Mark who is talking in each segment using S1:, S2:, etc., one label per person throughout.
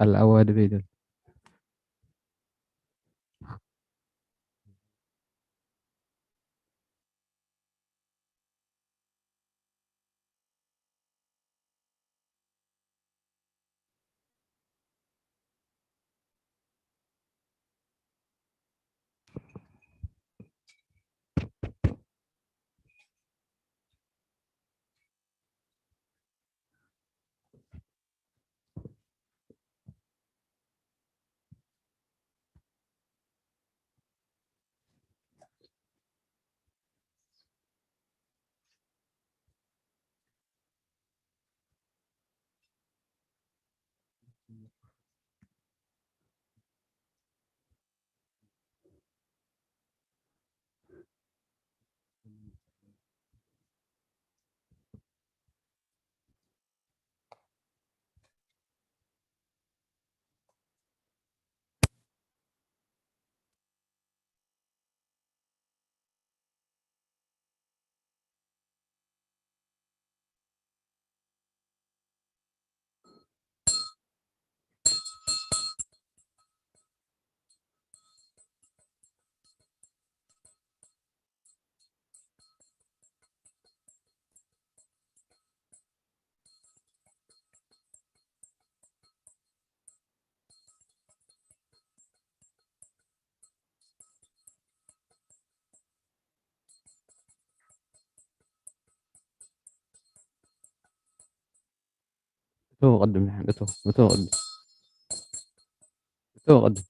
S1: الأواد بيدل. تو قدم يعني تو قدم. تو قدم.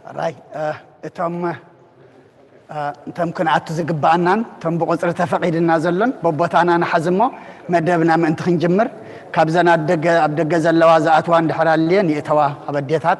S2: راي انتم كنعت زقبانان تم بقصر تفقيدنا زلن بوبوتانا نحزمو مدبنا من تخنجمر كابزنا ابدغ زلوا زاتوا اندحرالين يتوا ابديتات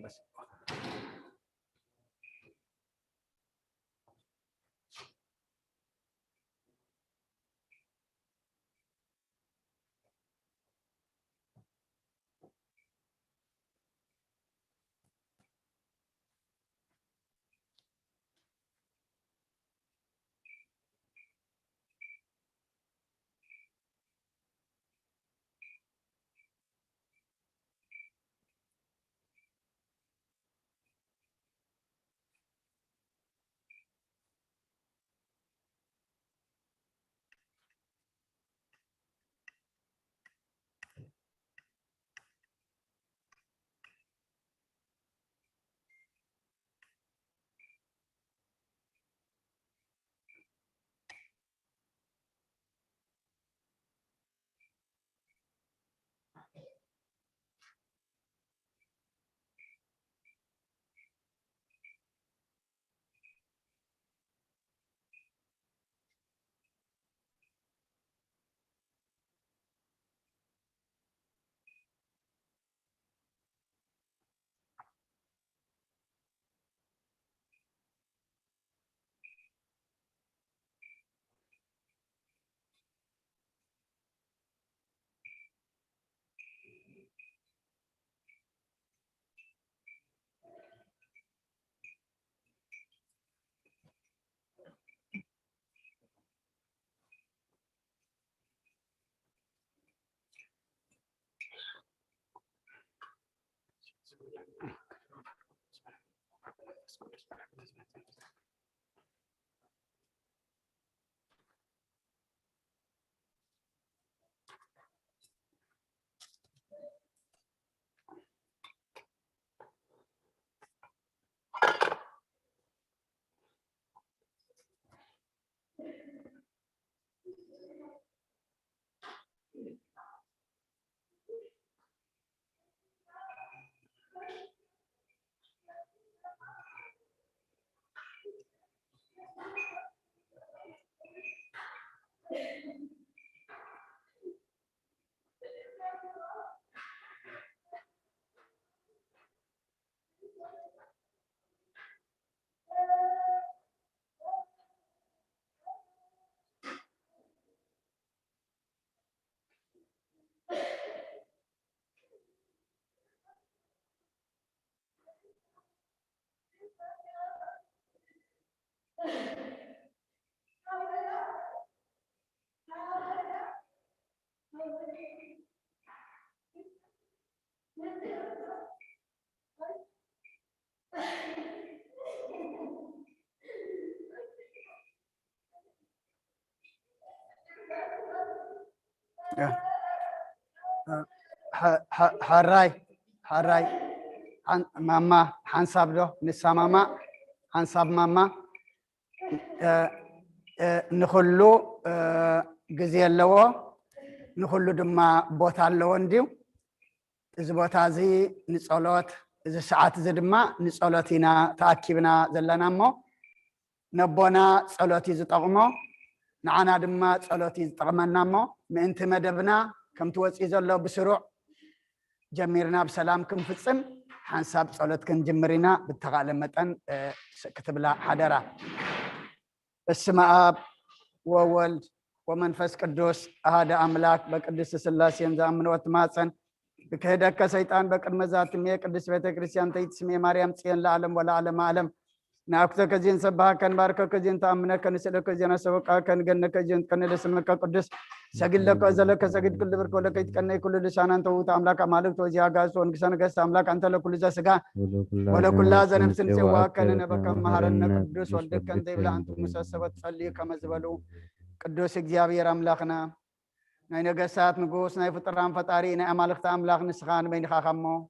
S2: بس حراي ماما حنصاب له نسا ماما حنصاب ماما نخلو جزي اللو نخلو دما بوتا اللو نديو إذا بوتا زي نسألوت إذا ساعات زي دما نسألوتنا تأكيبنا زلنا مو نبونا سألوتي زي تغمو نعنا دما سألوتي زي تغمنا مو من مدبنا كم توسي زلو بسرع جميرنا بسلام كم فتصم حنساب سألوت كن جمرنا بالتغالمتن كتب لا حدرا السماء وولد ومنفس قدوس هذا أملاك بقدس سلاسي ينزامن وتماسن بكهدك سيطان بقد مزات مية قدس بيت كريستيان تيتسمي مريم تسين لا علم ولا علم عالم ناكتك جين سبها كان باركك جين تأمنك نسلك جين سوق كان جنك جين كان لسمك قدس سجل لك أزلك سجد كل بركة لك يتكن كل لسان أنت وتأملك مالك توجيه غاز وانكسان غاز أملاك أنت لكل جسجا ولا كل هذا نفس سوا كان نبكى مهرنا قدوس ودك كان ديبلا أنتم مساسبة تصلي كما زبلوا قدوس إجابير أملاكنا ناي نجسات نقوس ناي فطران فطاري ناي أمالك تأملاك نسخان بين خامو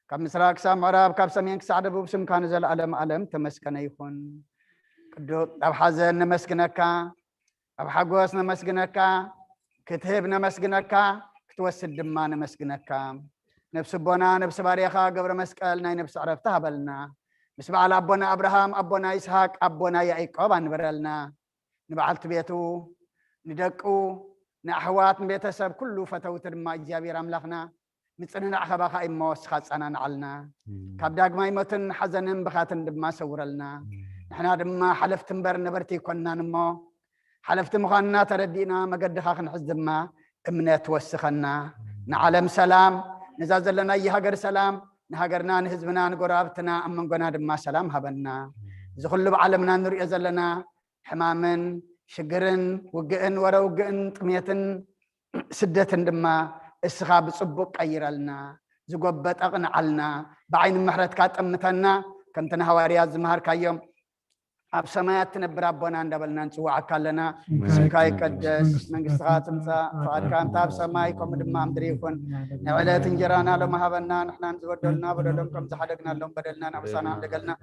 S2: كم مسراك سام عرب كم سمين كسعد بوسم كان زل علم علم تمسكنا يكون قدوس أب حزن نمسكنك أب حقوس نمسكنك كتهب نمسكنك كتوسد دما نمسكنك نفس بونا نفس باريخا قبر مسكال ناي نفس عرفتها بلنا نسمع على أبونا أبراهام أبونا إسحاق أبونا يعقوب نبرلنا نبعلت بيتو ندقو نحوات بيتسب كله فتوت ما إجابي رملخنا نتصنع خباخا إموس خاصنا نعلنا كابداق ما يمتن حزن بخاتن دما سورلنا نحنا دما حلفت مبر نبرتي كنا نمو حلفت مخانا تردينا ما قد خاخن حز دما امنا توسخنا نعلم سلام نزازل لنا يهجر سلام نهجرنا نهزبنا نقرابتنا أمن قنا دما سلام هبنا زخل بعلمنا نرئي زلنا حمامن شجرن وجئن ورا وجئن طميتن سدة دما السخاب صبق أيرلنا زقبت أغنعلنا بعين محرت كات أمتنا كنت نهواريات زمهر كيوم أب سمايات تنبر أبونا ندبلنا نسوع كلنا سكاي قدس من قصات مسا فعل كان تاب سمايكم دم أمدريكم نعلات إنجرانا لما هبنا نحن نزودلنا بدلهم كم زحدقنا لهم بدلنا نبصنا لقلنا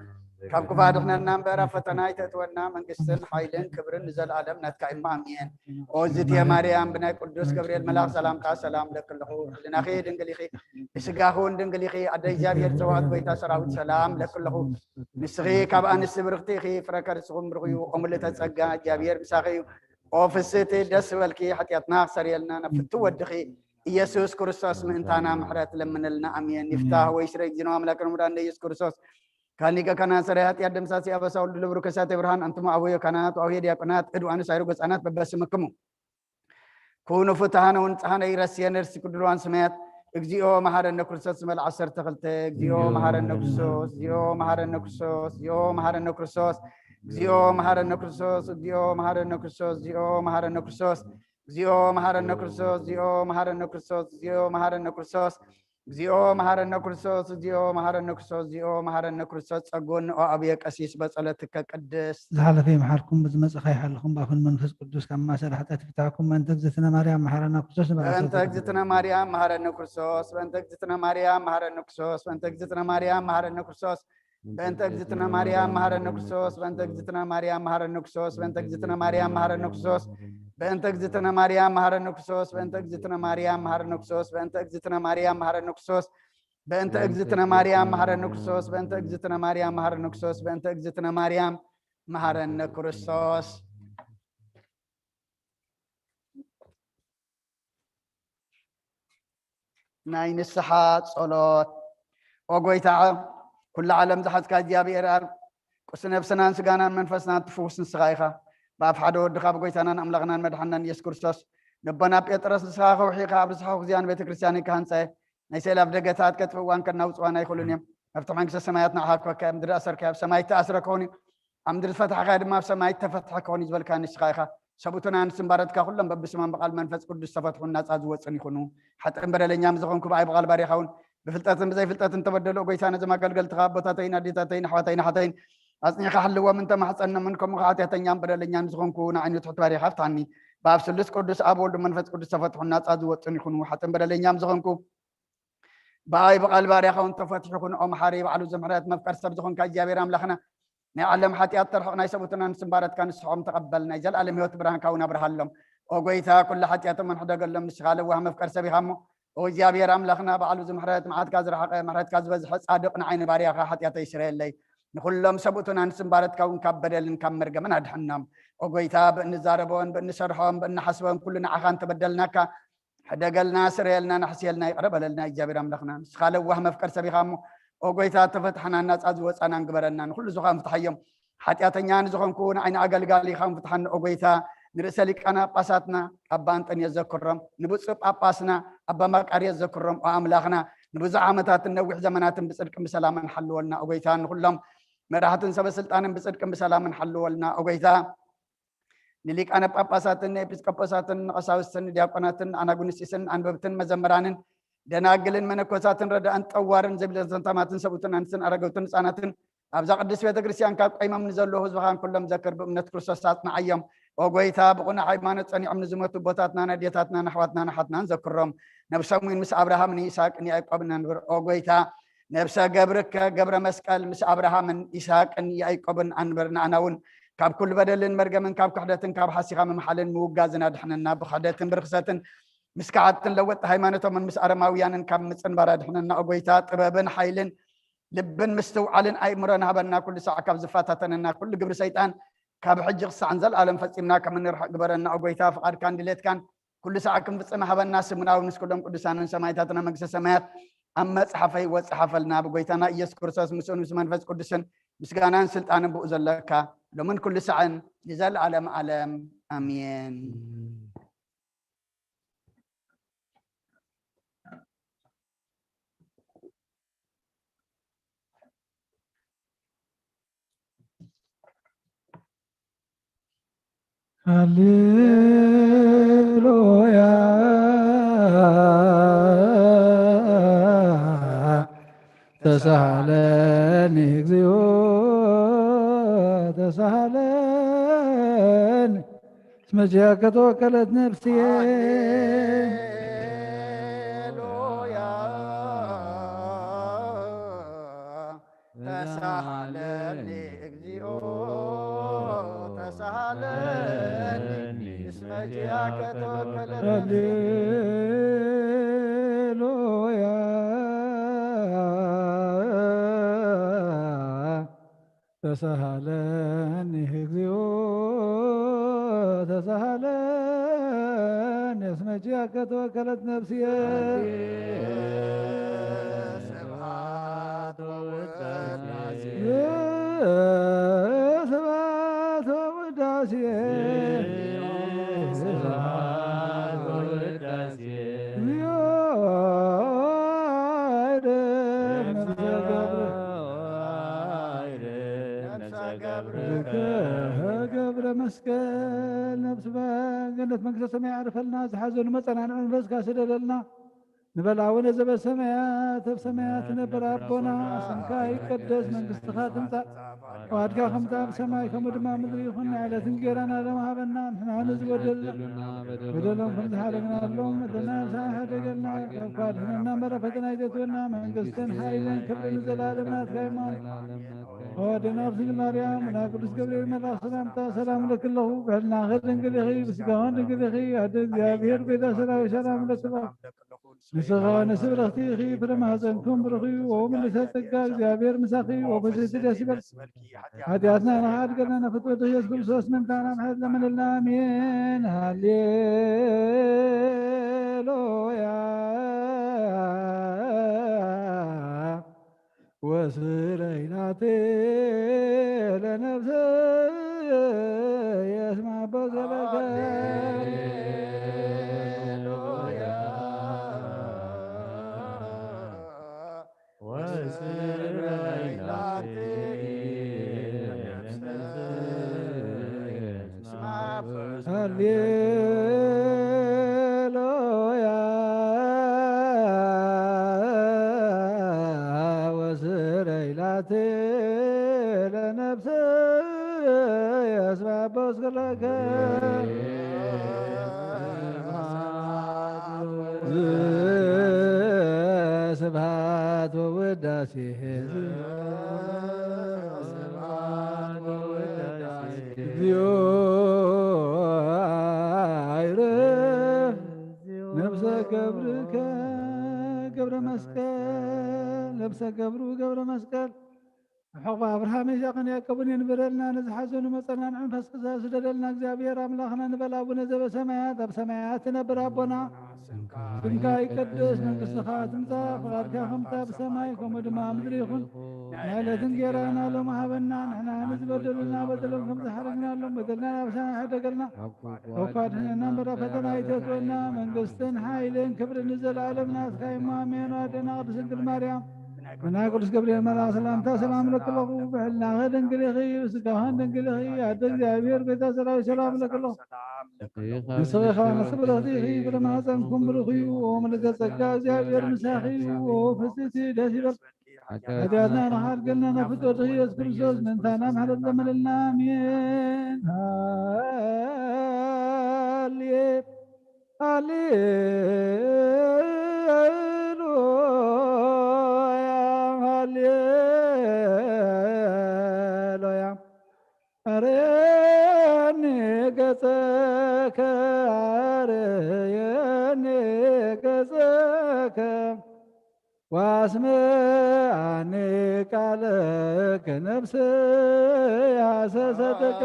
S2: كم كفاد إحنا نامبرا فتناي تتونا من قصن حيلن كبرن نزل عالم نتكلم مامين أوزت يا مريم بنا قدوس جبريل ملاك سلام سلام لك له لنا خير دنقليخي إسقاهون دنقليخي أدي جابير سواد بيتا سراوت سلام لك له نسخي كابان السبرختي خي فركر سقوم برغيو قملة تسقى جابير بساقيو أوفسيتي دس والكي حتياتنا سريلنا نفتو ودخي يسوس كريستوس من تانا محرات لمن لنا أمين نفتاه ويشرك جنوام لكن مران يسوس كريستوس كانيكا كان سريات يدم ساسي أبا ساول دلبرو كسات إبراهان أنتم أبويا كانت وأوهي دياقنات إدو أنا سايرو بس أنات ببسمكمو كونوا فتحانا ونتحانا يرسيا نرسي كدلوان سميات اجزيو مهارن كريستوس مال عصر تغلت اجزيو مهارن كريستوس زيو مهارن كريستوس زيو مهارن كريستوس زيو مهارن كريستوس زيو مهارن كريستوس زيو مهارن كريستوس زيو مهارن كريستوس زيو مهارن كريستوس زيو مهارن كريستوس زيو مهارن كريستوس زيو مهارن كريستوس زيو مهارن كريستوس أقول أبيك أسيس بصلتك قدس
S3: زحل في محلكم بزمز خي حلكم بأفن منفس قدوس كما سلحت أتفتاكم من تجزتنا مريم مهارنا كريستوس
S2: أنت تجزتنا مريم مهارنا كريستوس أنت تجزتنا مريم مهارنا كريستوس أنت تجزتنا مريم مهارنا كريستوس أنت تجزتنا مريم مهارنا كريستوس أنت تجزتنا مريم مهارنا كريستوس أنت تجزتنا مريم مهارنا كريستوس أنت تجزتنا مريم مهارنا كريستوس أنت تجزتنا مريم مهارنا كريستوس أنت تجزتنا مريم مهارنا كريستوس بأنت أجزتنا مريم مهارنا كريستوس بأنت أجزتنا مريم مهارنا كريستوس بأنت أجزتنا مريم مهارنا كريستوس ناين السحات صلوت وقوي تعب كل عالم زحت كاجابي إرار قسنا بسنان سجانا منفسنا تفوس نسخايخا بافحدو دخاب قوي تانا أملغنا مدحنا يس كريستوس نبنا بيترس نسخاخ وحيقا بسخاخ زيان بيت كريستياني كهانساي نيسيل أبدقتات كتف وان كان نوص وانا يخلون يم افتح عنك سماياتنا حاك وكا مدر أسر كاب سمايت تأسر كوني أمدر فتح غير ما سمايت تفتح كوني زبال كان نسخايخا سبوتنا نسمبارت كخلهم ببسمان بقال منفس قدس تفتحوا الناس أزوات سنيخونو حتى امبر لنيام زغون كبعي بقال باري خون بفلتات زي فلتات تبدلوا قيسانا زما قال تغابطاتين أديتاتين حواتين حتين أصني خحلوا من تم حسنا منكم غاتين يام بر لنيام زغون كونا عيني تحط باري خفت عني باب سلس قدس أب ولد منفس قدس تفتحوا الناس أزو وطن يكونوا حتى بدل نيام زخنكم باي بقال باري خون تفتح يكون أم حريب على زمرات مفكر سبزخون كجابير أملخنا نعلم حتى أطرح نايس بتنا نسبارت كان الصحام تقبلنا جل علم يوت برهن كون برهلم وقويتها كل حتى من حدا قال لهم نشغاله وهم مفكر سبي همه وجابير أملخنا بعلو زمرات معاد كازر حق مرات كاز بز صادقنا عين باري حتى تيسري لي نخلهم سبتنا نسبارت كون كبدل نكمر جمن أدحنام وقويتها بنزاربون بنشرحهم بنحسبهم كلنا عخان تبدلناك حدا قالنا سريلنا نحسيلنا يقرب لنا جابر أملخنا نشغاله وهم مفكر سبي همه وقويتها تفتحنا الناس أزوج أنا نقبلنا نخل زخام فتحيهم حتى أتنيان زخام كون عين أقل قال لي خام فتحنا وقويتها نرسلك أنا باساتنا أبا أنت يذكرهم نبصب أباسنا أبا مكار يذكرهم وأملاخنا نبزع عمتات النوح زمانات بصدق بسلام حلوا لنا وقويتها نخلهم مراحة سبب سلطان بصدق بسلام حلوا لنا وقويتها نليك أنا باساتنا بسكباساتنا قساوسن دياقناتن أنا قنسيسن أنببتن مزمرانن دناقلن منكوساتن ردا أنت أوارن زبل زنتماتن سبوتن أنسن أرجوتن ساناتن أبزا قدس بيت كريستيان كاب قيمة من زلوا هزبخان كلهم ذكر بأمنة كريستوساتنا عيام وقويتها بقنا حيمانة أني عم نزمت بوتاتنا نديتاتنا نحواتنا نحتنا نذكرهم نفسهم من مس أبراهام من إسحاق إني أيقب ننبر وقويتها نفسها قبر مسكال مس أبراهام من إسحاق إني أيقب أنبرنا أناون كاب كل بدل مرجع من كاب كحدة كاب حسيقة من محل موجازنا دحنا بخدة برخصة مسكعتن لوت هيمانتهم من مس أرماويان كم مسن براد حنا نقويتات طبابن حيلن لبن مستوعلن أي مرنا هبنا كل ساعة كاب زفاتاتنا كل قبر سيطان كاب حج قصة عنزل عالم فتسمنا كمن نرح قبرنا نقويتها فقد كان دليت كان كل ساعة كم فتسمع هبنا سمنا ونس كلهم قدسان سمايتاتنا مجلس سمايات أما صحفي وصحفلنا بقويتنا يسكر ساس مسؤول مسمان فز قدسن مسكانان سلطان بؤزلك لمن كل ساعة لزال عالم عالم آمين
S3: هللويا تسهلني اكزيو تسهلني اسمجيك توكلت نفسي
S2: هللويا تسهلني اكزيو تسهلني اسمجيك توكلت نفسي
S3: هللويا تسهلني اكزيو تسهلني اسمجيك توكلت نفسي
S2: سبحات وقداسي
S3: سبحات وقداسي
S4: سبحات وقداسي
S3: قبر مسكن نفس جنة مقدس سماء عرف الناس حزن مثلا عن منفس كاسد لنا نبلعون زب السمايات بسمايات نبر ربنا سمكا يقدس من قصتها تمطى وادكا خمتا بسماي كمدما مدري خنا على تنقرنا لما هبنا نحن بدلهم خمس حالنا اللهم مثلنا ساحة قلنا كفاتنا مرفتنا يدتنا من قصتنا حايلين كبر زلالنا كيمان ودنا ارسل مريم لا قدس قبريل من سلام لك الله بهلنا غير نقلخي بسقان نقلخي هذا እግዚአብሔር بيدسنا وسلام لك الله نسغان سبرختي خي فرما زنكم برخي ومن لتتقى እግዚአብሔር مساخي وبزيت دسبل هدياتنا نحاد قلنا نفتوة يسكم سوس من تانا محد لمن الامين هللويا وسريناتي لنفسي يسمع بزلك
S2: هللويا وسريناتي
S3: هللويا وسريناتي لنفسي يسمع بزلك ወውዳሴህ
S4: ስብሐት ወውዳሴ
S3: እግዚኦ አይረፍ ነፍሰ ገብርከ ገብረ መስቀል ነፍሰ ገብሩ ገብረ መስቀል حق أبراهام يجاقن يكبون ينبرلنا نزحزن مصنع نفس قصاص دلنا እግዚአብሔር አምላክና ንበል አቡነ ዘበሰማያት ኣብ ሰማያት ነብር አቦና ስምካ ይቀደስ መንግሥትኻ ትምጻእ ፈቃድካ ከምታ ብሰማይ ከምኡ ድማ ኣብ ምድሪ ይኹን ናይለትን ጌራና ሎም ሃበና ንሕና ንዝበደሉና በደሎም ከም ዝሓረግናሎም በደልና ናብሳና ሕደገልና ወኳድሕና እምበራ ፈተና ይተትወና መንግሥትን ሓይልን ክብርን ንዘለዓለም ናትካ እሞ ኣሜን። ኣዴና ቅድስት ድንግል ማርያም ونا قدس قبريل مرا سلام تا سلام لك الله بحلنا غدن قليخي وسكاهن دن قليخي عدن جابير بيتا سلام لك الله نسوي خوانا صبر خديخي فلما زنكم برخي ومن تسكا جابير مساخي وفسيتي داسي بل أجادنا نحال قلنا نفتو تغيير كرسوس من ثانا محل الزمن لنا آمين هاليلويا أريني قسك أريني قسك واسمعني قالك نفسي حسستك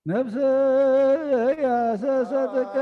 S3: نفسي يا سستك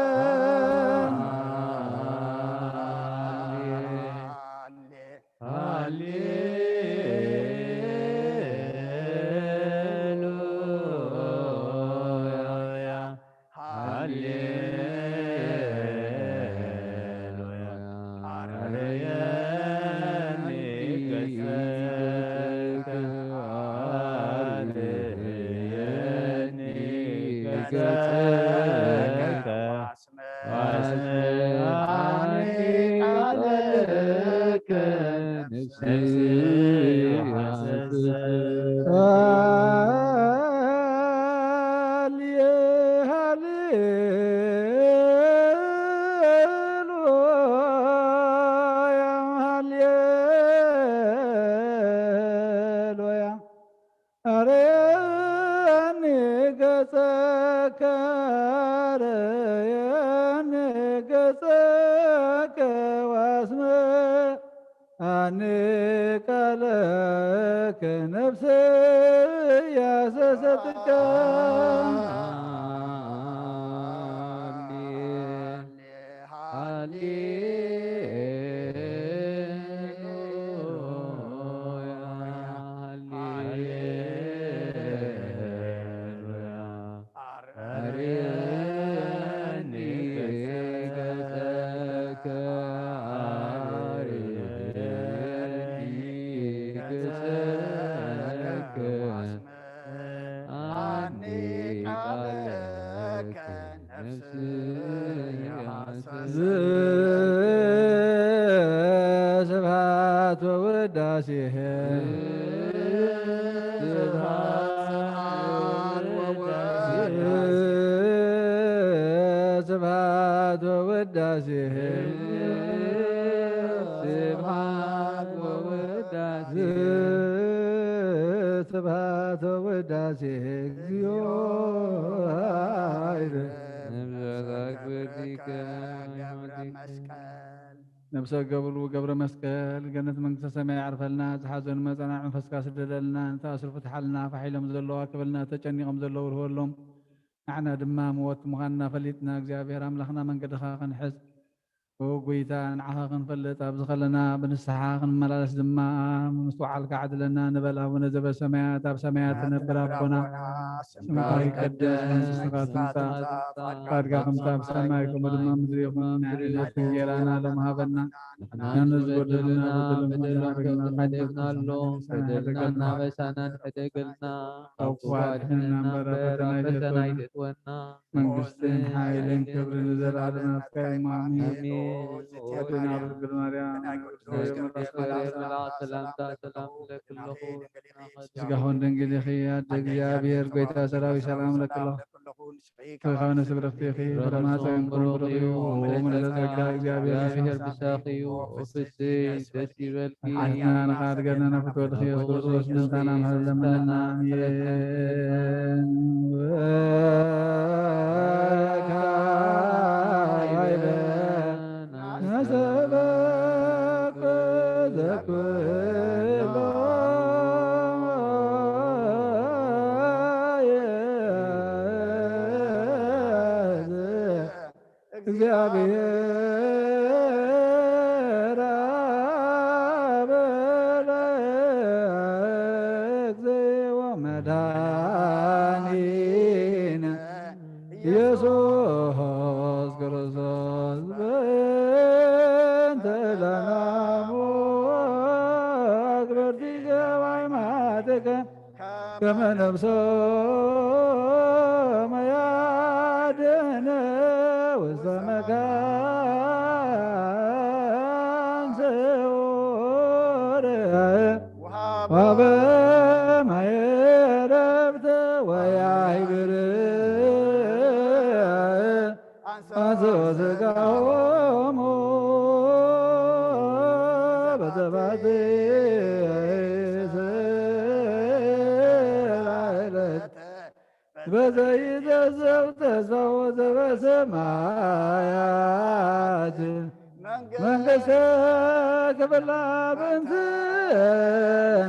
S3: قالك نفسي يا سستك ስብሐት ወውዳሴህ ስብሐት ወውዳሴህ ስብሐት ወውዳሴህ ስብሐት ወውዳሴህ እግዚኦ አይረ
S2: መስቀል
S3: نفس قبل وقبر مسكال جنة منكسة سماء عرفلنا زحازن مزنا عنفس كاس دللنا انت أسر فتح لنا فحيل مزلوا قبلنا تجني مزلوا ورهولهم احنا دمام موت مغنى فليتنا እግዚአብሔር አምላኽና መንገድኻ ክንሕዝ ወጎይታ ንዓኻ ክንፈልጥ ኣብ ዝኸለና ብንስሓ ክንመላለስ ድማ ምስ በዓልካ ዓድለና ንበል ኣቡነ ዘበሰማያት ኣብ ሰማያት ትነብር ኣቦና ስምካ ይቀደስ መንግሥትካ ትምጻእ ፈቃድካ ከምታ ኣብ ሰማይ ከምኡ ድማ ምድሪ ይኹን ንዕለት እንጀራና ሎም ሃበና ንሕና ዝበደልና
S4: በደልናሎ በደልናና በሳናን ሕደግልና ካብ ክፉ አድኅነና እምበር ኣብ ፈተና ይእትወና
S3: መንግሥትን ሓይልን ክብርን ዘለዓለና እስከ አሜን።
S4: ወድና ድንግል ማርያም ሰላምታ ሰላም ለክለኹ
S3: ስጋሁን ድንግል ይኺ ኣደ እግዚአብሔር ጎይታ ሰራዊት ሰላም ለክለኹ ከኻነ ስብረፍቲ ይኺ ብረማፀን ብሩኽ እዩ ወመለጸጋ እግዚአብሔር
S4: ብሳኺዩ ኦፍስይ ደስ ይበልኪ
S3: ኣሕና ንኻድገና ነፍትወልኺ ክርስቶስ ምንታና ምሕለመለና አሜን። እግዚአብሔር አበለግ ወመድኃኒነ ኢየሱስ ክርስቶስ በእንተ ለናሙ አክበርቲከ ወአይማትከ ከመ ነፍሶ መያድኅነ ውስተ መካን ስዑር ወሀበ ማየ ዕረፍት ወያዕብር አንሥኦ ሥጋሆሙ በሰባት ዕለት በዘይትዘብጥ ሰው ዘበሰማያት መንግሥተ ክብላ በእንተ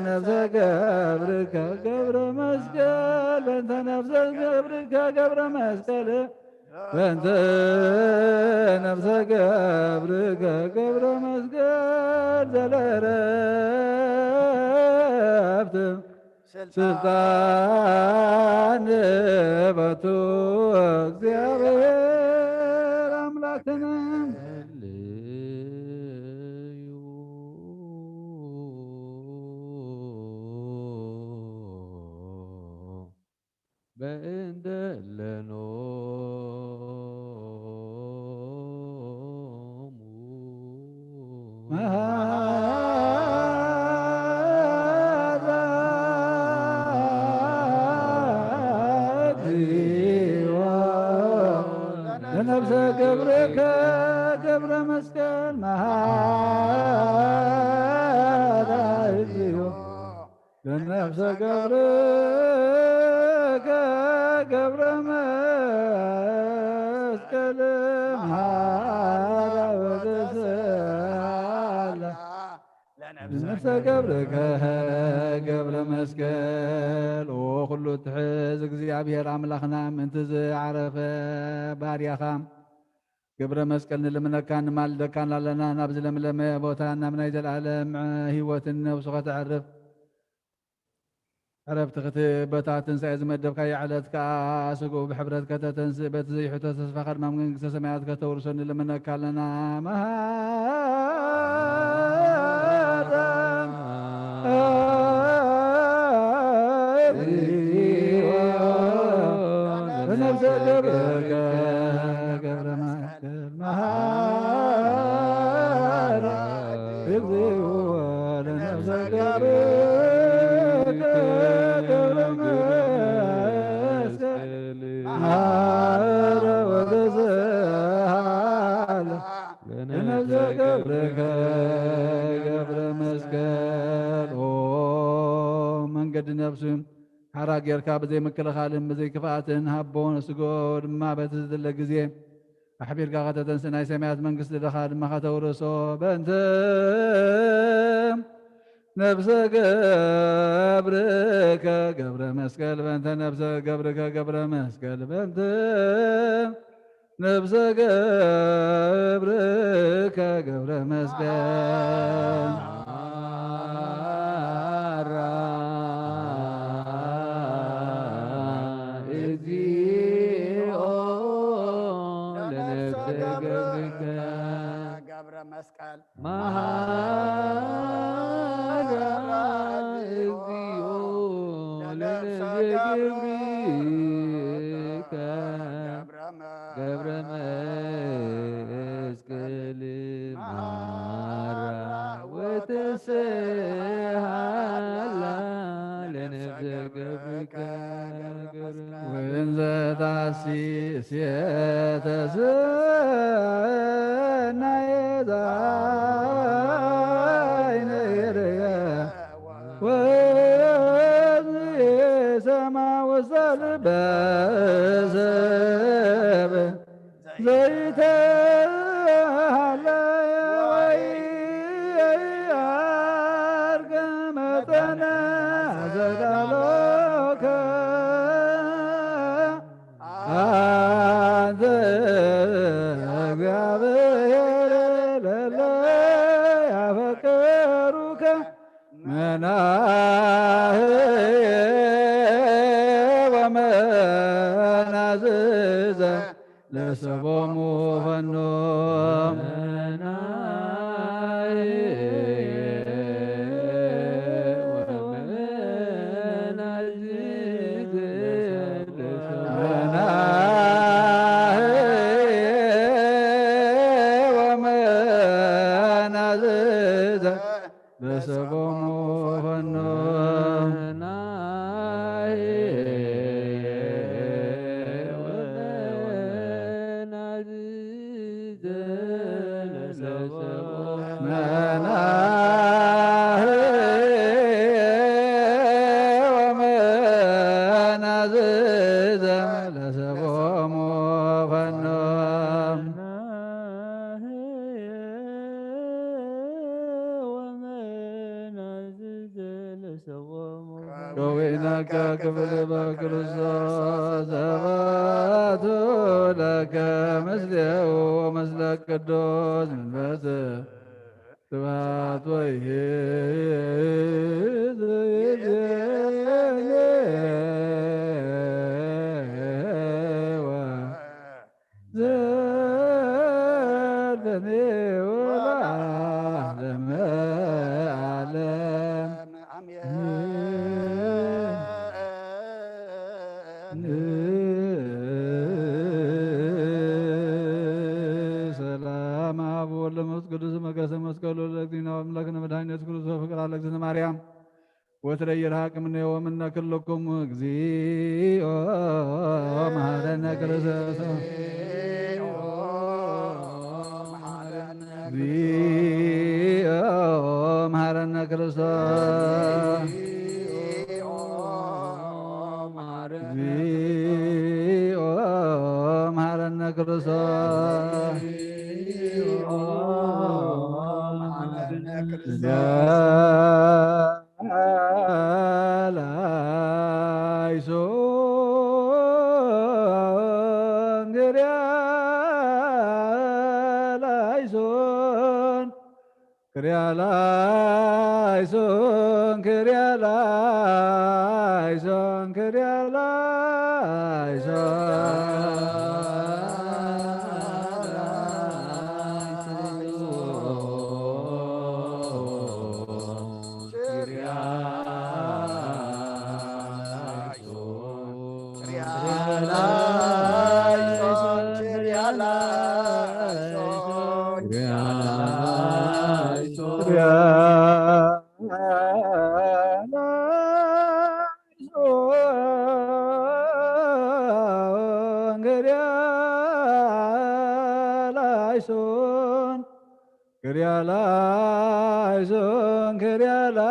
S3: ነፍሰ ገብርከ ገብረ መስቀል በእንተ ነፍሰ ገብርከ ገብረ መስቀል በእንተ ነፍሰ ገብርከ ገብረ መስቀል ዘለረፍት ስልጣን በቱ እግዚአብሔር አምላክነ
S4: በእንተ
S3: ለነፍሰ ገብርከ ገብረ መስቀል መሃላ እግዚኦ ለነፍሰ ገብርከ ገብረ መስቀል መሃላ ወተሰአላ ለነፍሰ ገብርከ ገብረ መስቀል ወኩሉ ትሕዝ እግዚአብሔር አምላኽና ምእንቲ ዝዓረፈ ባርያኻ ገብረ መስቀል ንልምነካ ንማልደካን ኣለና ናብ ዝለምለመ ቦታ ናብ ናይ ዘለዓለም ህይወትን ነብሱ ከተዕርፍ ዕረፍቲ በታ ትንሣኤ ዝመደብካዮ ዕለት ከዓ ስጉእ ብሕብረት ከተተንስእ በቲ ዘይሕቶ ተስፋኻ ድማ መንግሥተ ሰማያት ከተውርሶ ንልምነካ ኣለና ለነፍሰ ገብርከ ገብረ መስቀል መሃላ እግዚኦ ለነፍሰ ገብርከ ገብረ መስቀል መሃላ ወተሰአላ ለነፍሰ ገብርከ ገብረ መስቀል መንገዲ ነፍስን ሓራ ጌርካ ብዘይ ምክልኻልን ብዘይ ክፍኣትን ሃቦን ስጎ ድማ በቲ ዝደለ ግዜ أحبيرك غدا تنسنا سمعت من قصد دخاد ما خطورسو بنت نفس قبرك قبر مسكال بنت نفس قبرك قبر مسكال بنت نفس قبرك قبر مسكال
S2: ገብረ መስቀል
S4: መሃራ እግዚኦ ለነፍሰ ገብርከ ገብረ መስቀል መሃራ ወተሰሃላ ለነፍሰ ገብርከ
S3: ወንዘ ታሲስ የተሰናየ ዛይነየ ወሰማ ወሰል በዘበ ዘይተሃለየ ወይ አርገ መጠነ ዘዳሎከ አንተ እግዚአብሔር ለለ ያፈቀሩከ መናህየ ወመናዝዘ ለሰቦሙ ፈኖ ለሰቦሙ ፈኖ ወመናዝዘ ለሰቦሙ ፈኖ ሮዊናከ ክፍል በክርስቶስ ዘባቱ ለከ ምስሌው ምስለ ቅዱስ መንፈስ ስብሐት ዘልፈኔ ወለዓለመ ዓለም ሰላም አብ ወወልድ ወመንፈስ ቅዱስ መቀሰ መስቀሉ ለእግዚእነ ወአምላክነ መድኃኒነ ኢየሱስ ክርስቶስ ፍቅር አለ እግዝእትነ ማርያም ወትረይርሃቅ እምኔ ወምነ ኩልክሙ እግዚኦ መሐረነ ክርስቶስ እግዚኦ መሐረነ ክርስቶስ እግዚኦ መሐረነ ክርስቶስ ክሪያላይሶን ክሪያላይሶን ክሪያላይሶን ክሪያላይሶን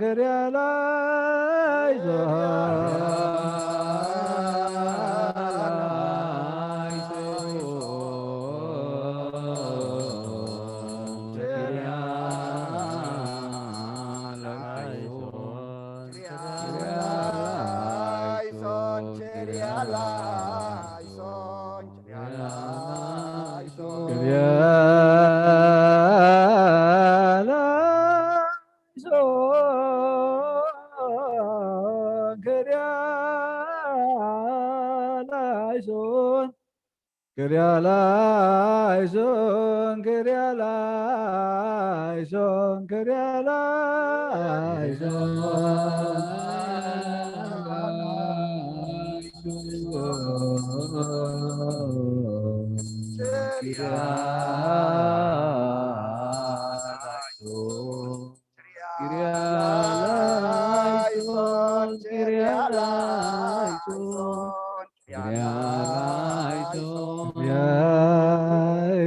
S3: ክሪያላይሶን ላይሶን ክሪያ ላይሶን ክሪያ ላይሶን ክሪያ ላይሶን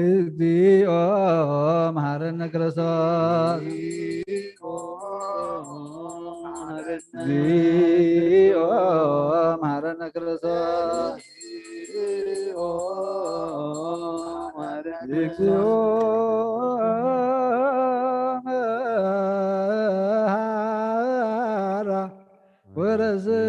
S3: እግዚኦ መሐረነ ክርስቶስ እግዚኦ መሐረነ ክርስቶስ እግዚኦ መሐራ ወረዝያ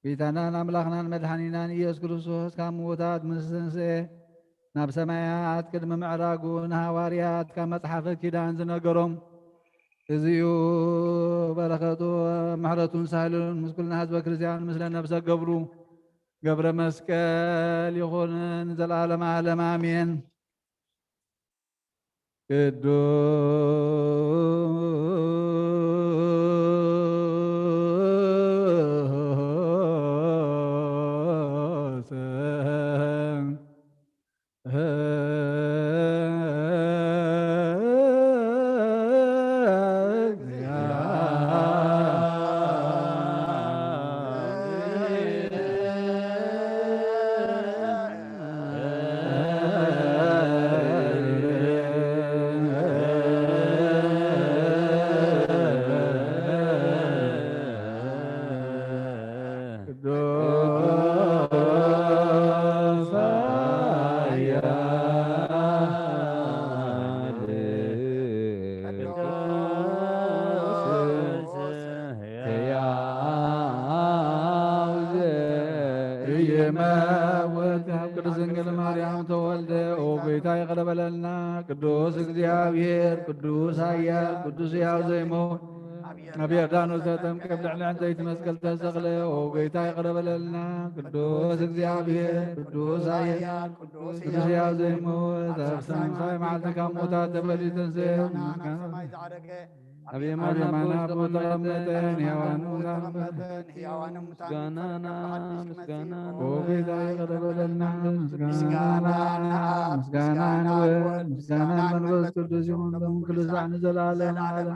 S3: ጌታናን አምላኽናን መድኃኒናን ኢየሱስ ክርስቶስ ካብ ምውታት ምስ ትንስኤ ናብ ሰማያት ቅድሚ ምዕራጉ ንሃዋርያት ካብ መጽሓፈ ኪዳን ዝነገሮም እዚኡ በረኸቱ ምሕረቱን ሳህሉን ምስ ኩልና ህዝበ ክርስቲያን ምስለ ነፍሰ ገብሩ ገብረ መስቀል ይኹንን ዘለዓለመ ዓለም አሜን። ቅዱስ እግዚአብሔር ቅዱስ ኃያል ቅዱስ ሕያው ዘይሞት ኣብ ዮርዳኖስ ተጠምቀ ብልዕሊ ዕንጨይቲ መስቀል ተሰቕለ ኦ ጌታ ይቅር በለልና። ቅዱስ እግዚአብሔር ቅዱስ ኃያል ቅዱስ ሕያው ዘይሞት ኣብ ሳልሳይ መዓልቲ ካብ ሙታት ተፈልዩ ተንሥኡ ኣብ የማነ ቦታ ተቀመጠን ሕያዋን ምስጋናና ኦ ጌታ ይቅር በለልና። ምስጋናን ወልድ ምስጋናን መንፈስ ቅዱስ ይሁን ኩሉ ዛዕ ንዘለዓለሙ ዓለም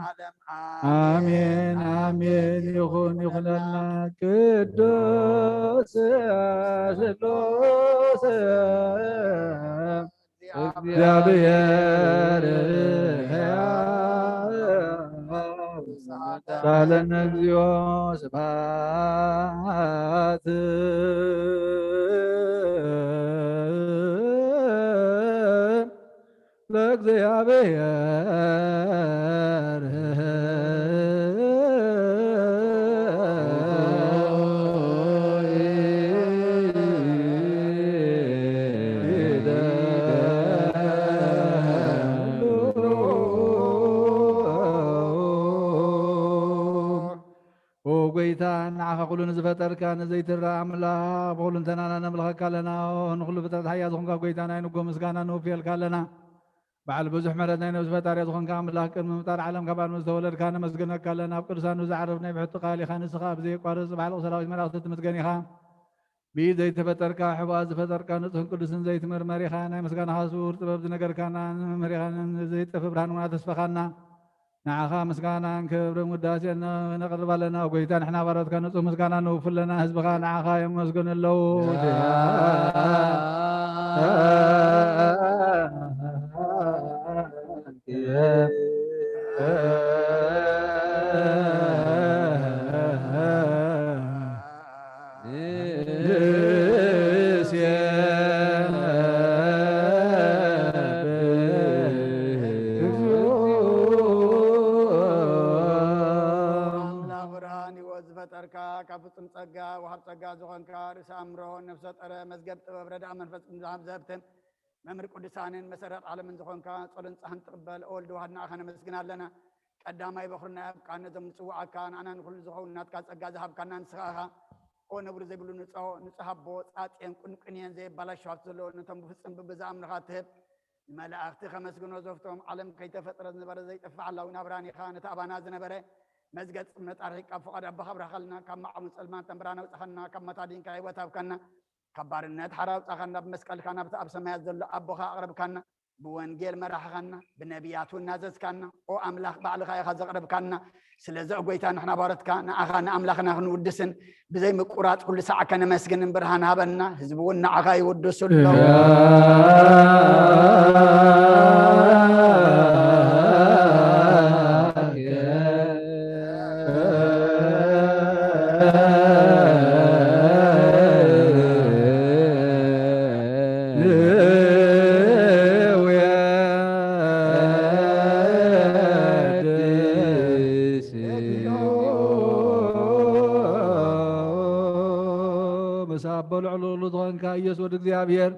S3: አሜን አሜን። ይኹን ይኹነልና። ቅዱስ ስሉስ እግዚአብሔር ሳለነ እግዚኦ ስብሐት ለእግዚአብሔር ጎይታ ንዓኻ ኩሉ ንዝፈጠርካ ንዘይትረአ ኣምላኽ ብኩሉ እንተናና ነምልኸካ ኣለና። ንኩሉ ፍጥረት ሓያል ዝኾንካ ጎይታ ናይ ንጎ ምስጋና ነውፍየልካ ኣለና። በዓል ብዙሕ ምሕረት ናይ ነብሲ ፈጣሪ ዝኾንካ ኣምላኽ ቅድሚ ምፍጣር ዓለም ካብ ኣድም ዝተወለድካ ነመስግነካ ኣለና። ኣብ ቅዱሳኑ ዝዓረፍ ናይ ብሕቲ ቃል ኢኻ ንስኻ ብዘይቋርፅ በዓል ሰራዊት መላእኽቲ ትመስገን ኢኻ። ብኢድ ዘይተፈጠርካ ሕቡኣት ዝፈጠርካ ንጹህን ቅዱስን ዘይትመርመር ኢኻ። ናይ ምስጋናኻ ስውር ጥበብ ዝነገርካና ንመምህር ኢኻ። ዘይጠፍ ብርሃን ሙና ተስፈኻና ንዓኻ ምስጋናን ክብርን ውዳሴን ነቕርብ ኣለና። ጎይታ ንሕና ባሮትካ ንጹህ ምስጋና ነውፍል ኣለና። ህዝብኻ ንዓኻ የመስግኑ ኣለዉ።
S2: ፍጹም ጸጋ ወሃብ ጸጋ ዝኾንካ ርእሰ ኣእምሮ ነፍሰ ጠረ መዝገብ ጥበብ ረዳእ መንፈስ ቅዱስ ዘህብትን ممر قدسانين مسرات عالم زخونك صلن صحن تقبل اول دوهنا اخنا مسكنا لنا قداماي بخرنا كان زم صوعا كان انا كل زخون نات كا صغا ذهب كان نسخا او نبر زي بلو نصحبو صاطين قنقنين زي بلاشات زلو نتم بفصم ببزام نخاتب ملائكت خمسغنو زفتهم عالم كي تفطر زبر زي طفع الله ونبراني خانه ابانا زنبره مزقت امنت اريق فقد بخبر خلنا كما عم سلمان تمبرانا وصحنا كما تادين كايوتاب كنا كبارنات حراب صخنا بمسكل كنا بتاب سمايات ذل ابوها اقرب كنا بوانجيل مرح كنا بنبيات النازز كنا او املاك بعد خاي خز اقرب كنا سلازا غويتا نحنا بارت كنا اخانا املاكنا نودسن بزي مقرات كل ساعه كنا مسكن برهان هبنا حزبونا اخاي ودس الله
S3: يسود እግዚአብሔር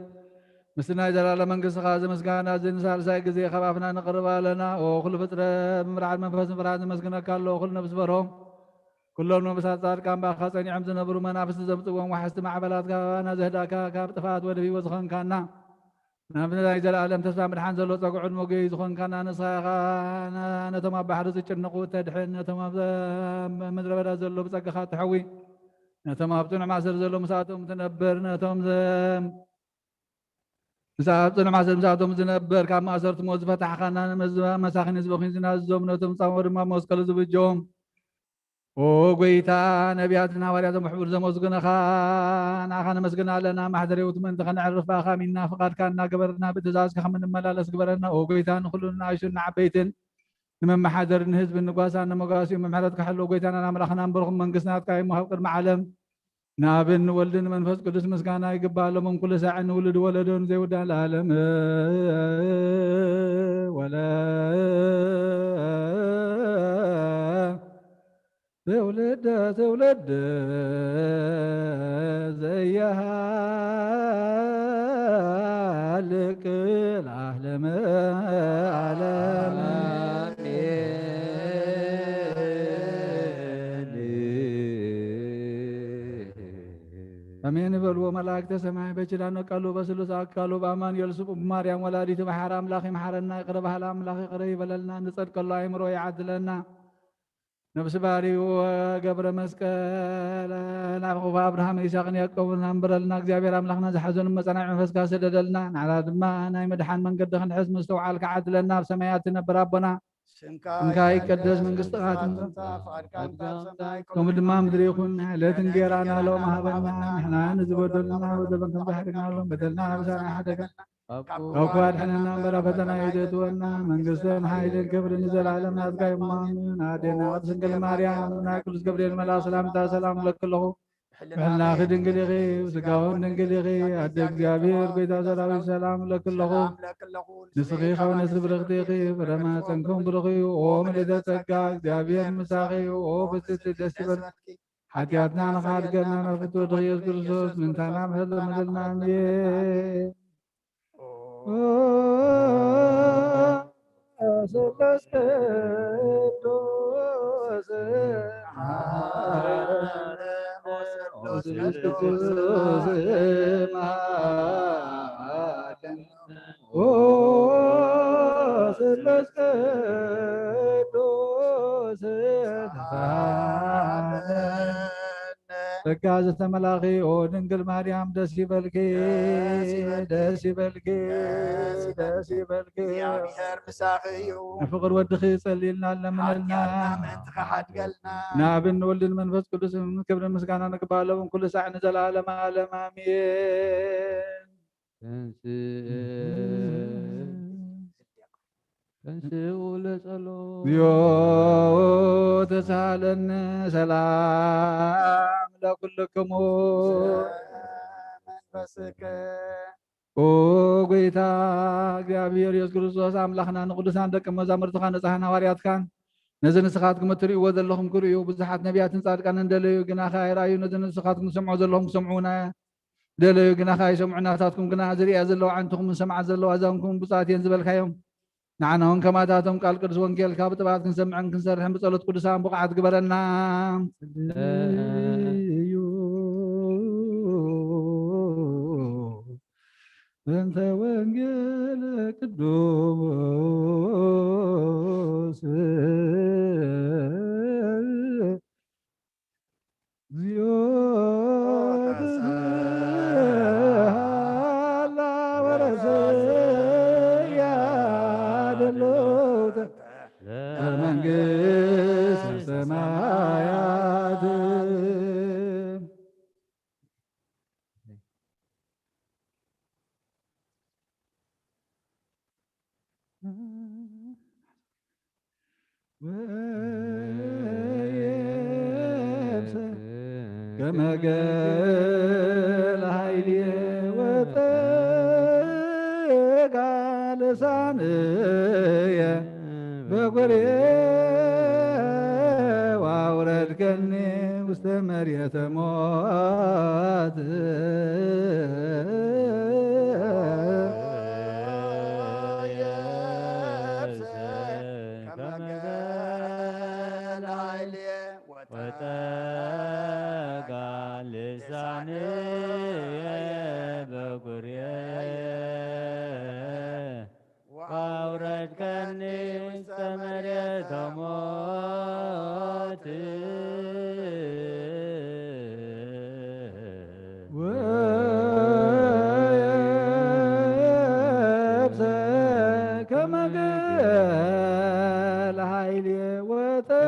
S3: ምስና ይዘላለ መንግስት ኻዘ መስጋና ዝንሳል ሳይ ጊዜ ኸባፍና ንቅርባለና ኦ ኩሉ ፍጥረ ምራድ መንፈስ ምራድ መስግነካሎ ኩሉ ነብስ በሮም ኩሎም ነብሳት ጻድቃን ባኻ ጸኒዖም ዝነብሩ መናፍስት ዘምጽዎም ወሐስቲ ማዕበላት ጋባና ዘህዳካ ካብ ጥፋት ወደ ህይወት ዝኾንካና ናብና ይዘላለም ተስፋ ምድሓን ዘሎ ጸጉዑን ሞገይ ዝኾንካና ንስኻ ነቶም ኣብ ባሕሪ ዝጭንቁ ተድሕን ነቶም ኣብ ምድረ በዳ ዘሎ ብጸጋኻ ትሐዊ نتم أبطن معسر زلو مساعتهم تنبر نتم مساعتهم معسر مساعتهم تنبر كم أسرت موز فتح خنا مساخن زبخين زنازهم نتم صور ما موسكل زبجهم وقويتا نبياتنا ورياتهم محبور زموزقنا خانا مسقنا لنا محضري وتمن تخنا عرف آخا منا فقد كاننا قبرنا بتزاز كخمن الملالس قبرنا وقويتا نخلونا عيشنا عبيتن نمن محاضر نهزب النقاسة نمقاسي ومحرد كحلو قويتانا نامرخنا نبرخم من قسنات كاي محقر معلم نابن ولدن منفس قدس مسكانا يقبالهم من كل ساعة نولد ولدون زي ودان العالم ولا تولد زيها لك العالم عالم أمين بلو ملاك سماع بجلان قالوا بسلوس قالوا بأمان يلسب مريم ولاديت بحرام لاخي محرنا يقربها لام لاخي قريب لنا نصدق الله يمر ويعدلنا نفس باري وقبر مسكال نافق ابراهيم يساق يعقوب نمبر لنا እግዚአብሔር አምላክና ዘሐዘኑ መጽናዕ መንፈስ ካሰደደልና ናላ ድማ ናይ መድሓን መንገዲ ክንሕዝ መስተውዓልካ ዓድለና ኣብ ሰማያት ነበር አቦና ስምካ ይቀደስ መንግስትኻ ትምጻእ ከምኡ ድማ ምድሪ ይኹን ዕለትን ጌራና ሎሚ ሃበና ንሕና ንዝበደሉና ወዘበን ከም ዝሕርግና ሎም በደልና ናብሳና ሓደጋ أو حننا برا فتنا يدتونا من قصدنا حيد الكبر نزل على الناس قايمان نادينا وسنجل مريم ناكل جبريل ملا سلام تا سلام لك له حنا خدن قليغي وسقاون قليغي أدق جابير بيتا سلام لك له نسقي خو نسب رغديغي برما تنكم برغي ومن إذا تقع جابير مساقي وبست دستبر حكياتنا نخاد قلنا نفتو رغيز كرسوس من تنام هذا مدلنا ميه በጋዘ ተመላኺ ኦ ድንግል ማርያም ደስ ይበልኪ ደስ ይበልኪ ደስ ይበልኪ
S2: እግዚአብሔር ምሳኺዩ
S3: ፍቅር ወድኺ ጸልይልና ለምንልና ናብን ወልድን መንፈስ ቅዱስ ክብር ምስጋና ንግባለውን ኩሉ ሰዓት ንዘላለም ዓለም አሜን። ተንሥኡ ለጸሎት ዮ ተሳለን ሰላም ለኩልክሙ መንፈስከ ኦ ጌታ እግዚአብሔር ኢየሱስ ክርስቶስ አምላኽና ንቅዱሳን ደቀ መዛሙርትኻ ንጹሓን ሐዋርያትካን ነዚ ንስኻትኩም እትርእይዎ ዘለኹም ክርእዩ ብዙሓት ነቢያትን ጻድቃንን እንደለዩ ግና ኸ ኣይረኣዩ ነዚ ንስኻትኩም ትሰምዑ ዘለኹም ክሰምዑና دلو جنا خاي سمعنا تاتكم جنا زريا زلوا عنتكم من سمع زلوا أزامكم بصاتين زبل خيوم نعنا هون كما تاتم قال قدس وانجيل كابت بعد كنسمع كنسرهم بصلة قدسان بقعد قبرنا أنت وانجيل قدوس زياد هلا ورسيا دلوت المنقس السمايات كما قال هايلي وطقع لسانية بقرية وأورد كني مستمر يتموت
S4: وأورد كني مستمر يتموت
S3: كما قال هايلي وطقع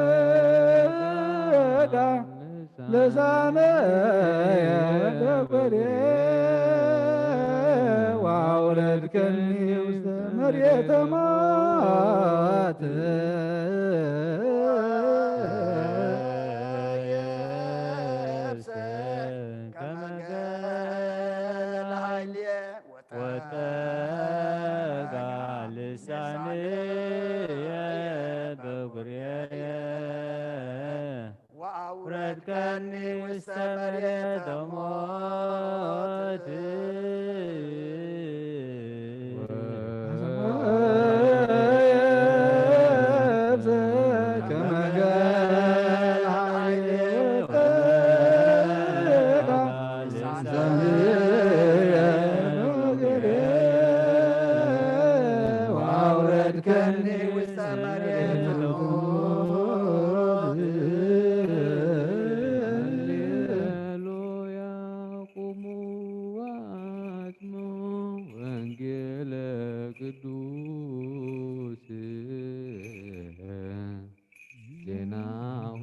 S3: لساني وأورد كني مستمر يتمات
S4: كما قال هايلي وطقع لساني وأورد كني مستمر يتموت
S3: كما قال هايلي وأورد كني مستمر
S4: ቅዱስ ዜናሁ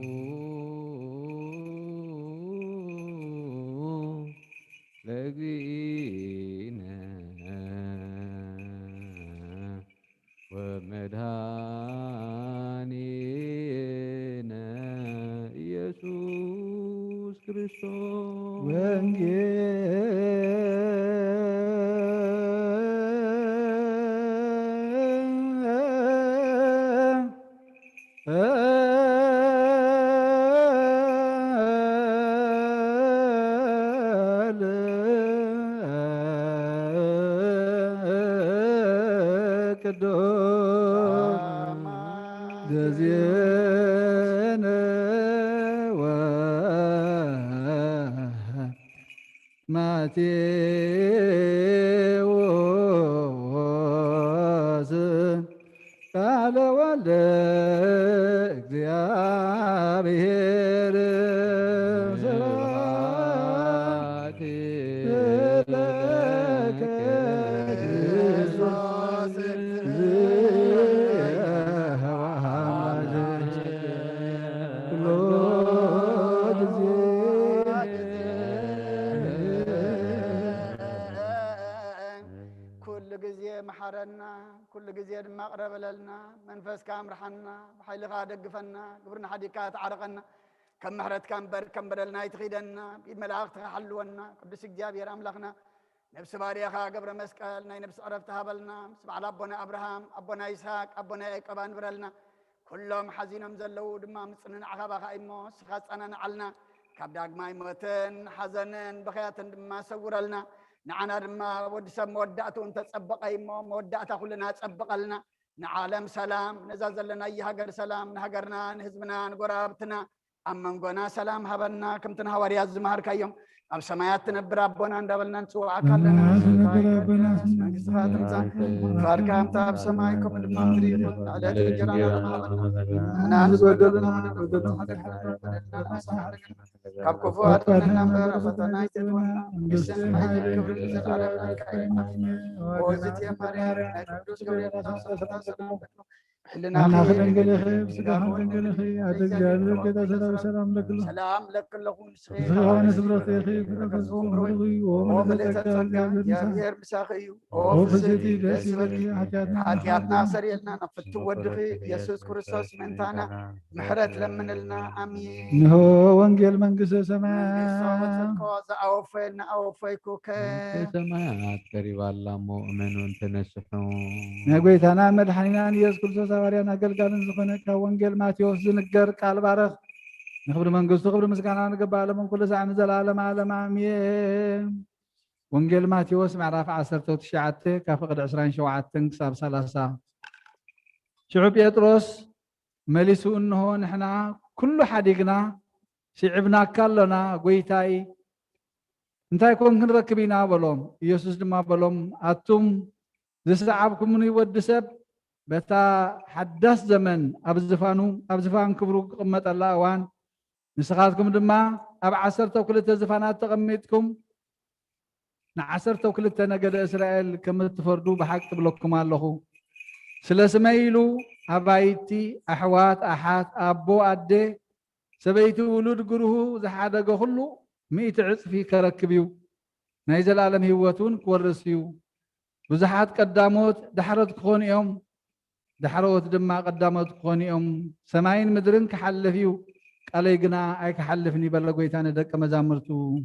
S4: ለእግዚእነ ወመድኃኒነ ኢየሱስ ክርስቶስ
S3: ማቴዎስ ቃለ ወልደ እግዚአብሔር ስብሐት ለከ ክርስቶስ
S2: كل جزية محرنا كل جزية ما قرب لنا منفس كام رحنا بحيل غادق فنا قبرنا حديقات عرقنا كم محرت كم بدلنا يتخيدنا بيد ملاك تحلونا قدس جابير أملاخنا نفس باريخا قبر مسكال ناي نفس عرف تهبلنا سبع أبونا أبراهام أبونا إسحاق أبونا يعقوب برلنا كلهم حزينهم زلوا دما مصنن عقبا خايمو سخاصنا نعلنا ካብ ዳግማይ ሞትን ሓዘንን ብኸያትን ድማ ሰውረልና ንዓና ድማ ወዲ ሰብ መወዳእቱ እንተጸበቀ እሞ መወዳእታ ኩልና ጸበቀልና ንዓለም ሰላም ነዛ ዘለና የሃገር ሰላም ንሃገርና ንህዝብና ንጎራብትና አመንጎና ሰላም ሀበና ከምትን ሐዋርያት ዝማርካዮም ኣብ ሰማያት ትነብር አቦና እንዳበልና ንጽዋዕካ ኣለና መንግስትኻ ትምጻእ ፈቃድካ ከምታ ኣብ ሰማይ ከምኡ ድማ ምድሪ ይኹን ዕለት እንጀራና ንሃበና ንዝበደሉና ካብ ክፉ አድነና እምበር ፈተና ይትወና እስም ኃይል ክብር ለዘላለም ወዝት የማርያም ናይ ቅዱስ ገብርኤል ሰላም حلنا خير
S3: خير سلام خير أتجعل كذا سلام لك
S2: سلام لك لكم
S3: سلام سبرت يا خير فكسوم رغي
S2: يا غير مساخي
S3: وفزتي
S2: حياتنا سريلنا نفت ودخي يسوع كريستوس منتانا محرت لمن لنا امين
S3: نهو وانجيل منقس سماء
S2: اوفينا اوفيكو
S4: سماء قريب الله مؤمنون تنسفون
S3: نغويتانا مدحنينا يسوع كريستوس ሐዋርያን አገልጋልን ዝኾነ ካብ ወንጌል ማቴዎስ ዝንገር ቃል ባረኽ ንኽብሪ መንግስቱ ክብሪ ምስጋና ንግባእ ለመን ኩሉ ሰዓት ንዘላለም ዓለም አሜን። ወንጌል ማቴዎስ ምዕራፍ 19 ካብ ፍቅዲ 27 ክሳብ 30 ሽዑ ጴጥሮስ መሊሱ እንሆ ንሕና ኩሉ ሓዲግና ሲዕብናካ ኣሎና ጎይታይ እንታይ ኮን ክንረክብ ኢና በሎም። ኢየሱስ ድማ በሎም ኣቱም ዝሰዓብኩምኒ ወዲ ሰብ በታ ሓዳስ ዘመን ኣብ ዝፋን ክብሩ ክቕመጠላ እዋን ንስኻትኩም ድማ ኣብ 12 ዝፋናት ተቐሚጥኩም ን12 ነገደ እስራኤል ከም እትፈርዱ ብሓቂ ብለኩም ኣለኹ። ስለ ስመይ ኢሉ ኣባይቲ ኣሕዋት ኣሓት ኣቦ ኣዴ ሰበይቲ ውሉድ ጉሩሁ ዝሓደገ ኩሉ 100 ዕፅፊ ከረክብ እዩ ናይ ዘላለም ህይወት እውን ክወርስ እዩ። ብዙሓት ቀዳሞት ዳሕረት ክኾኑ እዮም دحروت دما قدامت قونيهم سماين مدرن كحلفيو قالي غنا اي كحلفني بلا غويتان دق مزامرتو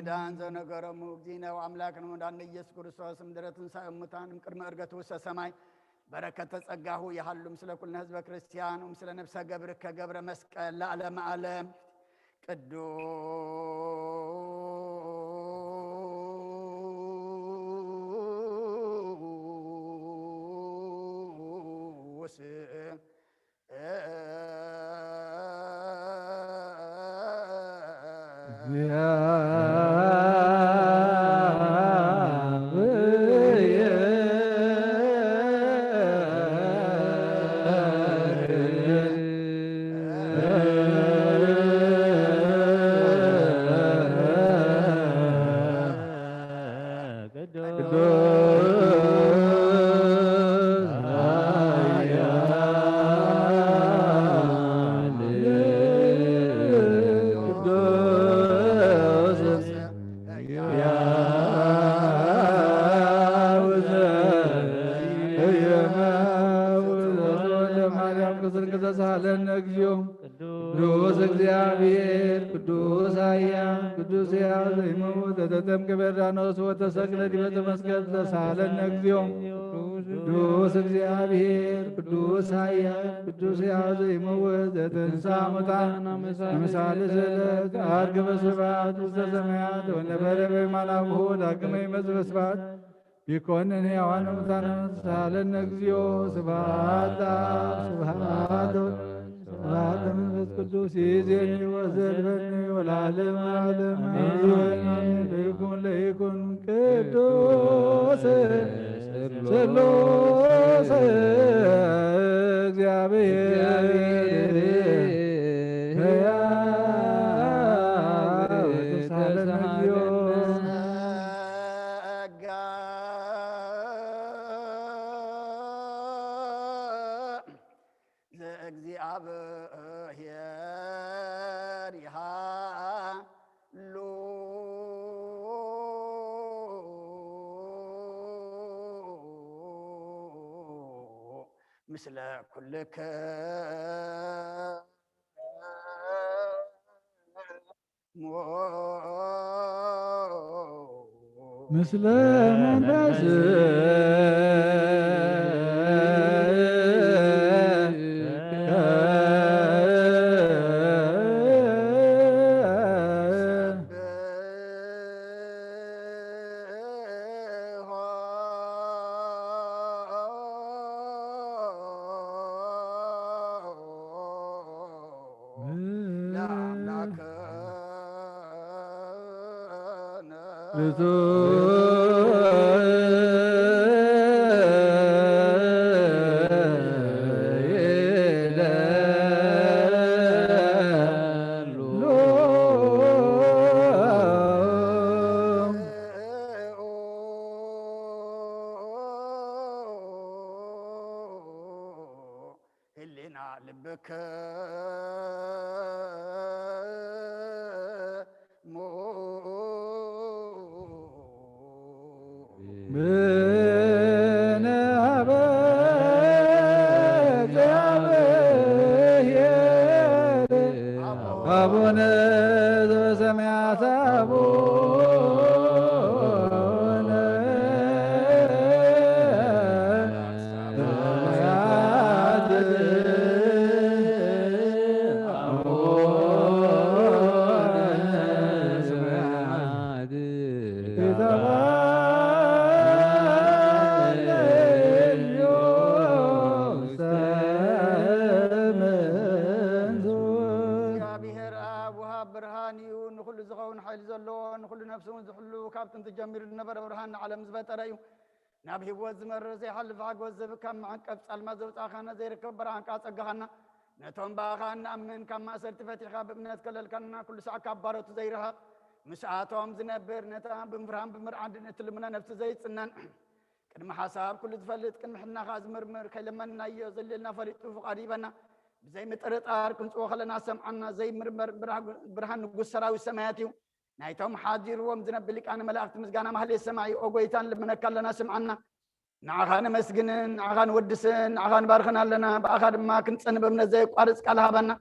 S2: ዳን ዘነገረሙ እግዚእነ ወአምላክነ ወዳነ ኢየሱስ ክርስቶስ ምድረትን ሳይሙታን ቅድመ እርገቱ ሰማይ በረከተ ጸጋሁ ያህሉም ስለ ኩልነ ህዝበ ክርስቲያን ስለ ነፍሰ ገብር ከገብረ መስቀል ለዓለም ዓለም ቅዱስ ቅዱስ እግዚአብሔር ቅዱስ ኃያል ቅዱስ ሕያው ዘይመውት ተጠምቀ በዮርዳኖስ ወተሰቅለ ዲበ ዕፀ መስቀል ተሳሃለነ እግዚኦ። ቅዱስ እግዚአብሔር ቅዱስ ኃያል ቅዱስ ሕያው ዘይመውት ዘተንሥአ እሙታን አመሳልስ ዕለት ዐርገ በስብሐት ውስተ ሰማያት ወነበረ በየማናብሁ ዳግመ ይመጽእ በስብሐት ይኮንን ሕያዋን ሙታነ ተሳሃለነ እግዚኦ። ስብሐት ስብሐት ስብሐት መንፈስ ቅዱስ ይእዜኒ ወዘልፈኒ ወለዓለመ ዓለም አሜን። ለይኩን ቅዱስ ስሉስ እግዚአብሔር ሕያው ተሳሃለነ እግዚኦ። مثل كلك
S3: مثل منفس
S2: اللينا لبك
S3: أبونا سمعت أبونا
S2: نخل زغون حيل زلون نخل نفسون زحلو كابتن تجمير النبر برهان على مزبط ريو نابي وزمر زي حل فاق وزب كم عنكب سلمى زوت اخانا زي ركب برهان كاس اغانا نتون باخان امن كما سرت فتيخا بابنت كلل كنا كل ساعه كبارت زيرها مساعتهم زنبر نتا بمفرام بمر عندنا تلمنا نفس زي صنان قدم حساب كل تفلت كن حنا خاز مرمر كلمنا يزللنا فريق قريبنا زي مترطار كنت وخلنا سمعنا زي مرمر برهان نقول سراوي سماياتي نايتهم حاضر ومزنب لك انا ملائكه مسغانا محل السماعي اوغويتان لمن كلنا سمعنا نعخان مسجنن نعخان ودسن نعخان بارخنا لنا باخر ما كنت صنب من زي قارص قالها بنا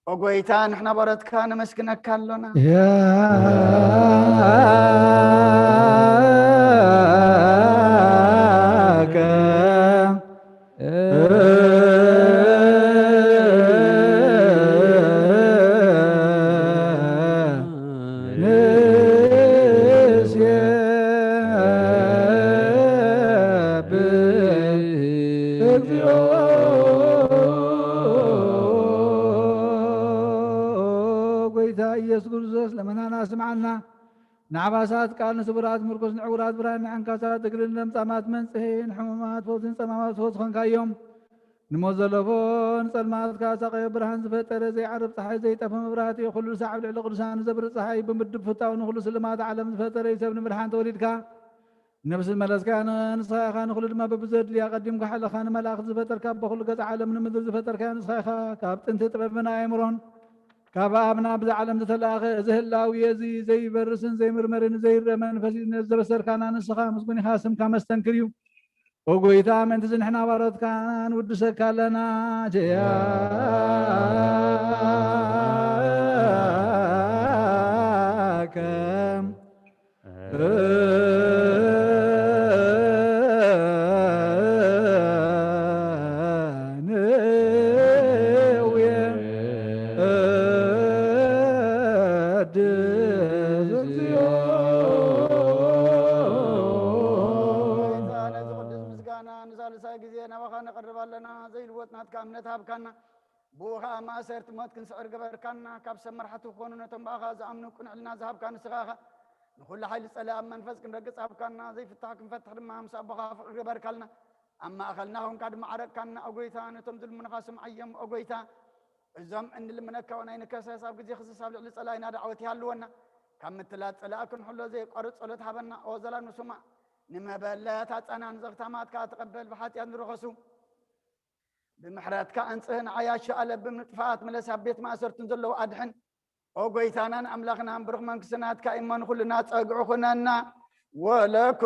S2: اوغويتان احنا برت كان مسكنك كلنا
S3: يا نعباسات قال نسبرات مركز نعورات بران عنكاسات تقرن لمطامات منصحين حمامات فوزن صمامات فوز خنكا يوم نموزلفون صلمات كاسقي برهان زفتر زي عرب صحي زي طفم براتي كل ساعه على قرسان زبر صحي بمدب فتاو نخل سلمات عالم زفتر يسبن برهان توليدكا نفس الملس كان نصايخ كل ما ببزد لي اقدم كحل خان ملاخ زفتر كاب بكل قطع عالم من مدر زفتر كان نصايخ كاب تنت طببنا ايمرون كابابنا بزعلم تلاخ زهلاو يزي زي برسن زي مرمرن زي رمن فسيد زبسر كان نسخا مسكوني خاسم كمستنكريو وقويتا من تزن حنا ورد كان ودسك لنا جيا كم
S2: كنا بوها ما سرت موت كن سعر قبر كنا كاب سمرحته خوننا تنباغا زعمنا كن علنا ذهب كان سغاغا نقول حال السلام منفس كن رقص اب كنا زي فتاك مفتح ما مسابغا قبر كنا اما اخلناهم قد معرك كنا اوغيتا نتمدل من قاسم عيم اوغيتا الزم ان المنكا ونين كساس اب جي خصص اب لصلاينا دعوتي هلونا كم تلات صلاكن حلو زي قرص صلت حبنا اوزلا نسمع نما بلات اصنان زغتمات كاتقبل بحات ينرخصو بمحرات كأنسهن عياش على بمطفات ملسها بيت ما صرت نزلوا أدحن أو قيتانا أملاخنا برغم من كسنات كإيمان كلنا تأقعوا خنانا ولكل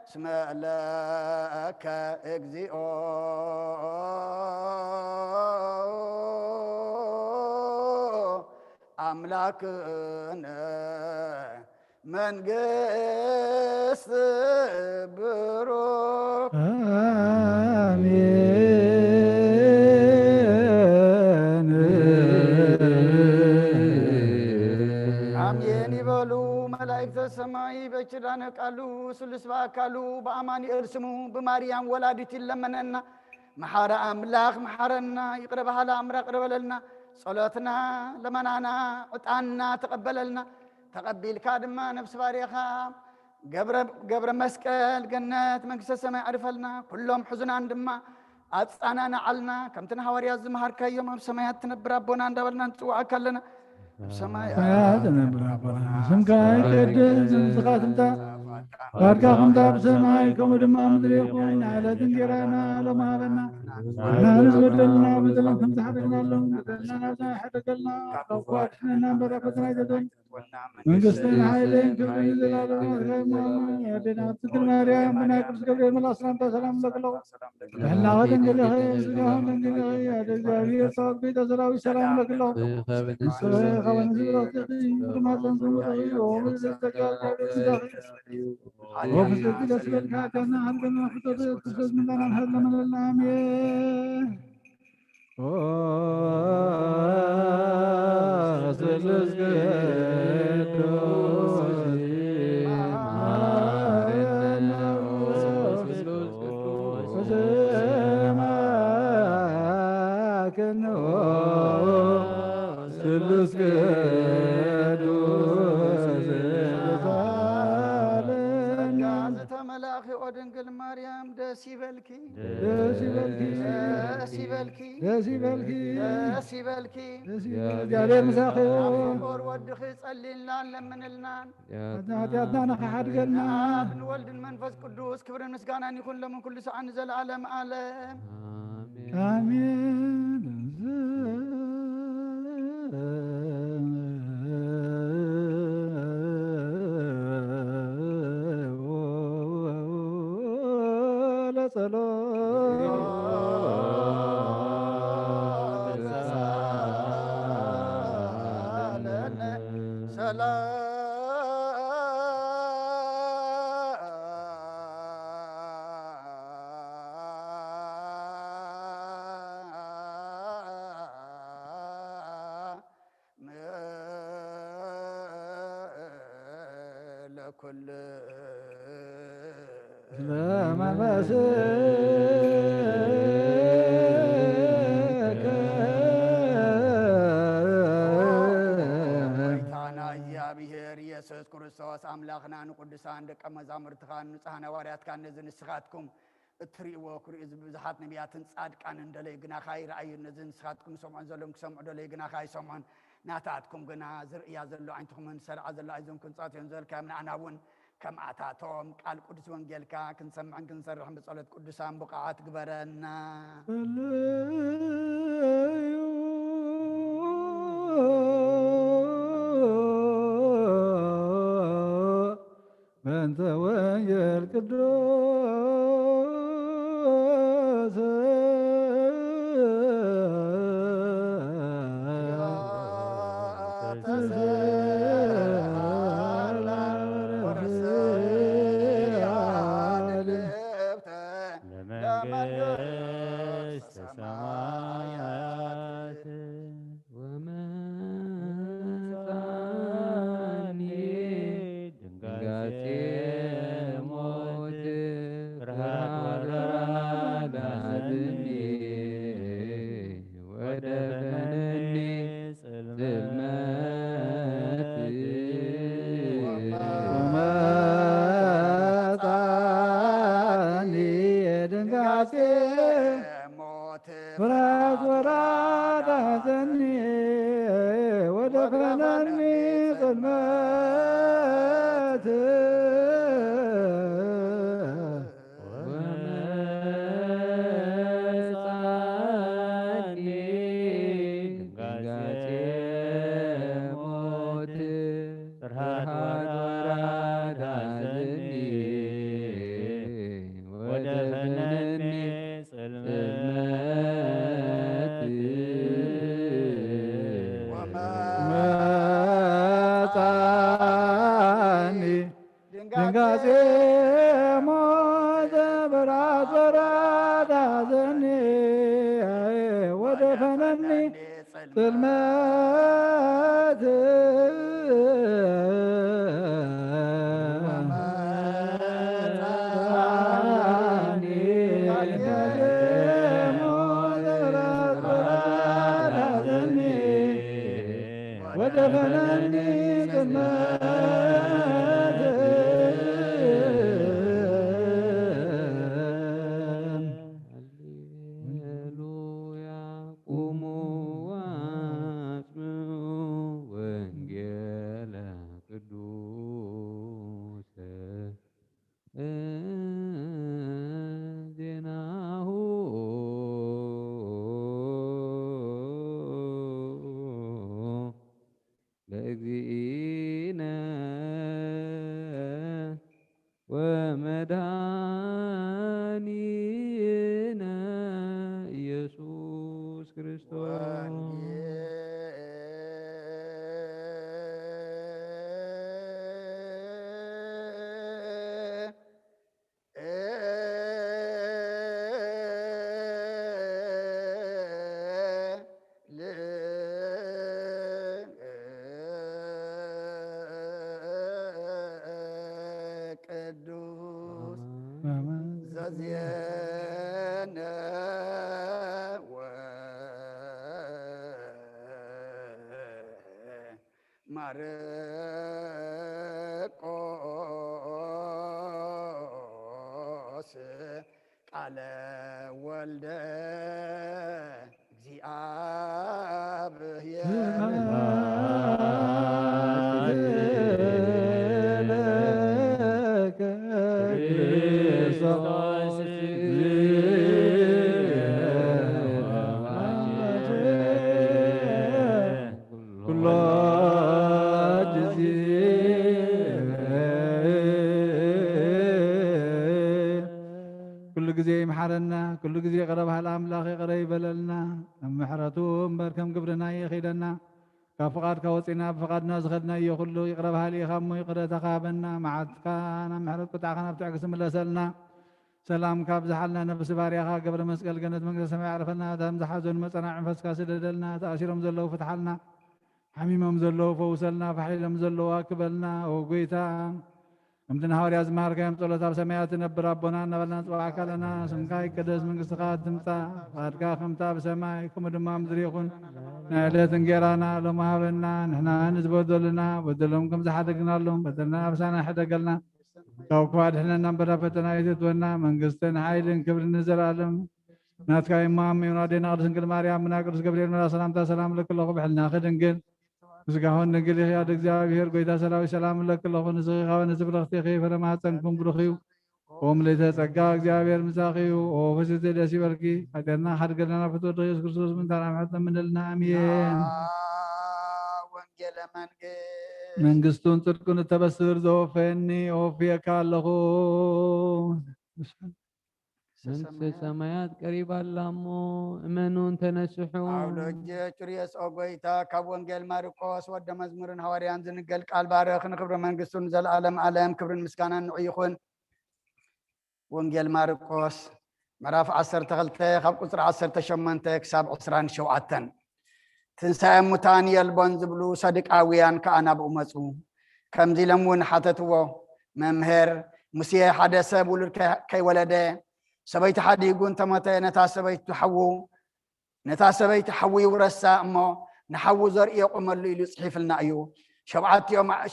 S2: እስመ ለከ እግዚኦ አምላክነ መንግሥት ብሩክ አሜን ይበሉ መላእክተ ሰማይ በኪዳነ ቃሉ ስሉስ በአካሉ በአማኑኤል ስሙ በማርያም ወላዲት ይለመነና መሐረ አምላክ መሐረና ይቅር በኋላ አምላክ ይቅር በለልና ጸሎትና ለመናና ዕጣንና ተቀበለልና ተቀቢልካ ድማ ነፍስ ባሪኻ ገብረ መስቀል ገነት መንግሥተ ሰማይ አድፈልና ኩሎም ሕዙናን ድማ አጻናና ዓልና ከምትን ሐዋርያት ዝመሃርካዮም ኣብ ሰማያት ትነብር አቦና እንዳበልና ንጽዋዕካ ኣለና
S3: ሰማያት ትነብር አቦና ስምካ ይቀደስ ዝምስኻ ትምጣ ፈቃድካ ከምታ ብሰማይ ከምኡ ድማ ምድሪ ይኹን ንዕለት እንጀራና ሎሚ ሃበና ንሕና ዝበደልና በደልና ከምዝሓደግናሎም በደልና ናብና ይሓደገልና ካብ ክዋድሕነና እምበር ኣብ ፈተና ኣይተትወን መንግሥትን ሓይልን ክብርን ዘለዓለሙ ኣዴና ድንግል ማርያም ብናይ ቅዱስ ገብርኤል መልአክ ሰላምታ ሰላም ለክለኹ ሕላወ ድንግልኺ ስጋሆን ድንግልኺ ኣደ እግዚአብሔር ተወግቢተ ሰራዊት ሰላም ለክለኹ ከበነ ዝብረኽቲ ድማ ፀንስሙረኺ ወምዘተጋል وفي الأسفل كاتنا عندنا خطط خصوص من لنا هذا من الأمين
S2: ድንግል ማርያም ደስ ይበልኪ
S3: ደስ ይበልኪ
S2: ደስ ይበልኪ
S3: ደስ ይበልኪ
S2: ደስ ይበልኪ
S3: እግዚአብሔር ምሳኺዮ
S2: ወር ወድኺ ጸልይልና ለምንልናን
S3: ኃጢአትና ንኸሓድገልና
S2: አብን ወልድን መንፈስ ቅዱስ ክብርን ምስጋናን ይኹን ለምን ኩሉ ሰዓን ዘለዓለም ዓለም
S3: አሜን
S2: ለኩል
S3: ለመመስከ
S2: ታና እግዚአብሔር ኢየሱስ ክርስቶስ አምላኽና ንቅዱሳን ደቀ መዛሙርትኻ ንጹሓን ሐዋርያትካ እነዚህ ንስኻትኩም እትሪእዎ ክሪኡ ብዙሓት ነቢያትን ጻድቃን እንደለይ ግናኻ ይረአዩ እነዚህ ንስኻትኩም ሰምዖን ዘሎም ክሰምዑ ደለይ ግናኻ ይሰምዖን ናታትኩም ግና ዝርእያ ዘሎ ዓይንትኹምን ሰርዓ ዘሎ ኣይዞም ክንጻት እዮም ዘልካ ምንዓና እውን ከምኣታቶም ቃል ቅዱስ ወንጌልካ ክንሰምዕን ክንሰርሕን ብጸሎት ቅዱሳን ብቕዓት ግበረና
S3: በእንተ ወንጌል ቅዱስ ፍርሃት ወራዳ ዘኒ ወደፈነኒ ጽልመት
S4: ወመጻኒ ድንጋጼ ሞት ፍርሃት ወራዳ ዘኒ
S3: حزني ودفنني ظلمات ودفنني ظلمات
S4: هللويا قوموا واسمعوا وانجيل قدوس ዜናሁ ለእግዚእነ ወመድኃኒነ ኢየሱስ ክርስቶስ
S2: ማርቆስ ቃለ ወልደ
S3: كل جزء محرنا كل جزء قرب هالأملاخ قريب بللنا محرتهم بركم قبرنا يخيدنا كفقاد كوسنا بفقادنا زخدنا يخلو يقرب هالي خمو يقرأ تقابلنا معتقانا محرت قطعنا بتعكسم لسلنا سلام كاب زحلنا نفس باريخا قبل مسقل قنت من سمع عرفنا دام زحزون مصنع فسكا سددلنا تأشيرهم زلو فتحلنا حميمهم زلو فوسلنا فحيلهم زلو واكبلنا وقويتا امتن هاوري ازمار كيم صلوات بسمايات نبر ربنا نبلنا صباحك لنا سمكاي قدس من قصقات تمتا فاتكا خمتا بسماي كم دمام دريخون نعلت انقيرانا لما هبلنا نحنا نزبودو لنا بدلهم كم زحدقنا لهم بدلنا بسانا حدقلنا كوكواد احنا نبرا فتنا يتتونا من قصتين حايلين كبر نزل عالم ناتكا امام ينادينا قرسن كل مريم من قرس قبريل من سلامتا سلام لك الله بحلنا خدنقل مسكاهون نقل يا دغزابير قيدا سلام لك الله نزغي خوان زبرختي خي فرماتنكم برخيو قوم لتسقى እግዚአብሔር مساخيو وفسد دسي بركي ادنا حرقنا فتو ኢየሱስ ክርስቶስ من ترى من لنا امين
S2: ወንጌል
S3: መንግስቱን ጽድቁን ተበስር ዘወፈኒ ኦፊያ ካለሁ
S4: መንግሥተ ሰማያት ቀሪባላሞ እመኑን ተነስሑ
S2: አውሎጀ ጩሪየስ ኦጎይታ ካብ ወንጌል ማርቆስ ወደ መዝሙርን ሐዋርያን ዝንገል ቃል ባረኽን ክብረ መንግስቱን ዘለዓለም ዓለም ክብርን ምስጋናን ይኹን ወንጌል ማርቆስ ምዕራፍ 12 ካብ ቁጽሪ 18 ክሳብ 27 ትንሣኤ ሙታን የልቦን ዝብሉ ሰድቃውያን ከኣናብኡ መፁ ከምዚ ኢሎም እውን ሓተትዎ መምህር ሙሴ ሓደ ሰብ ውሉድ ከይወለደ ሰበይቲ ሓዲጉን ተመተ ነታ ሰበይቲ ሓዊ ውረሳ እሞ ንሓዊ ዘርእዮ ቁመሉ ኢሉ ጽሒፍልና እዩ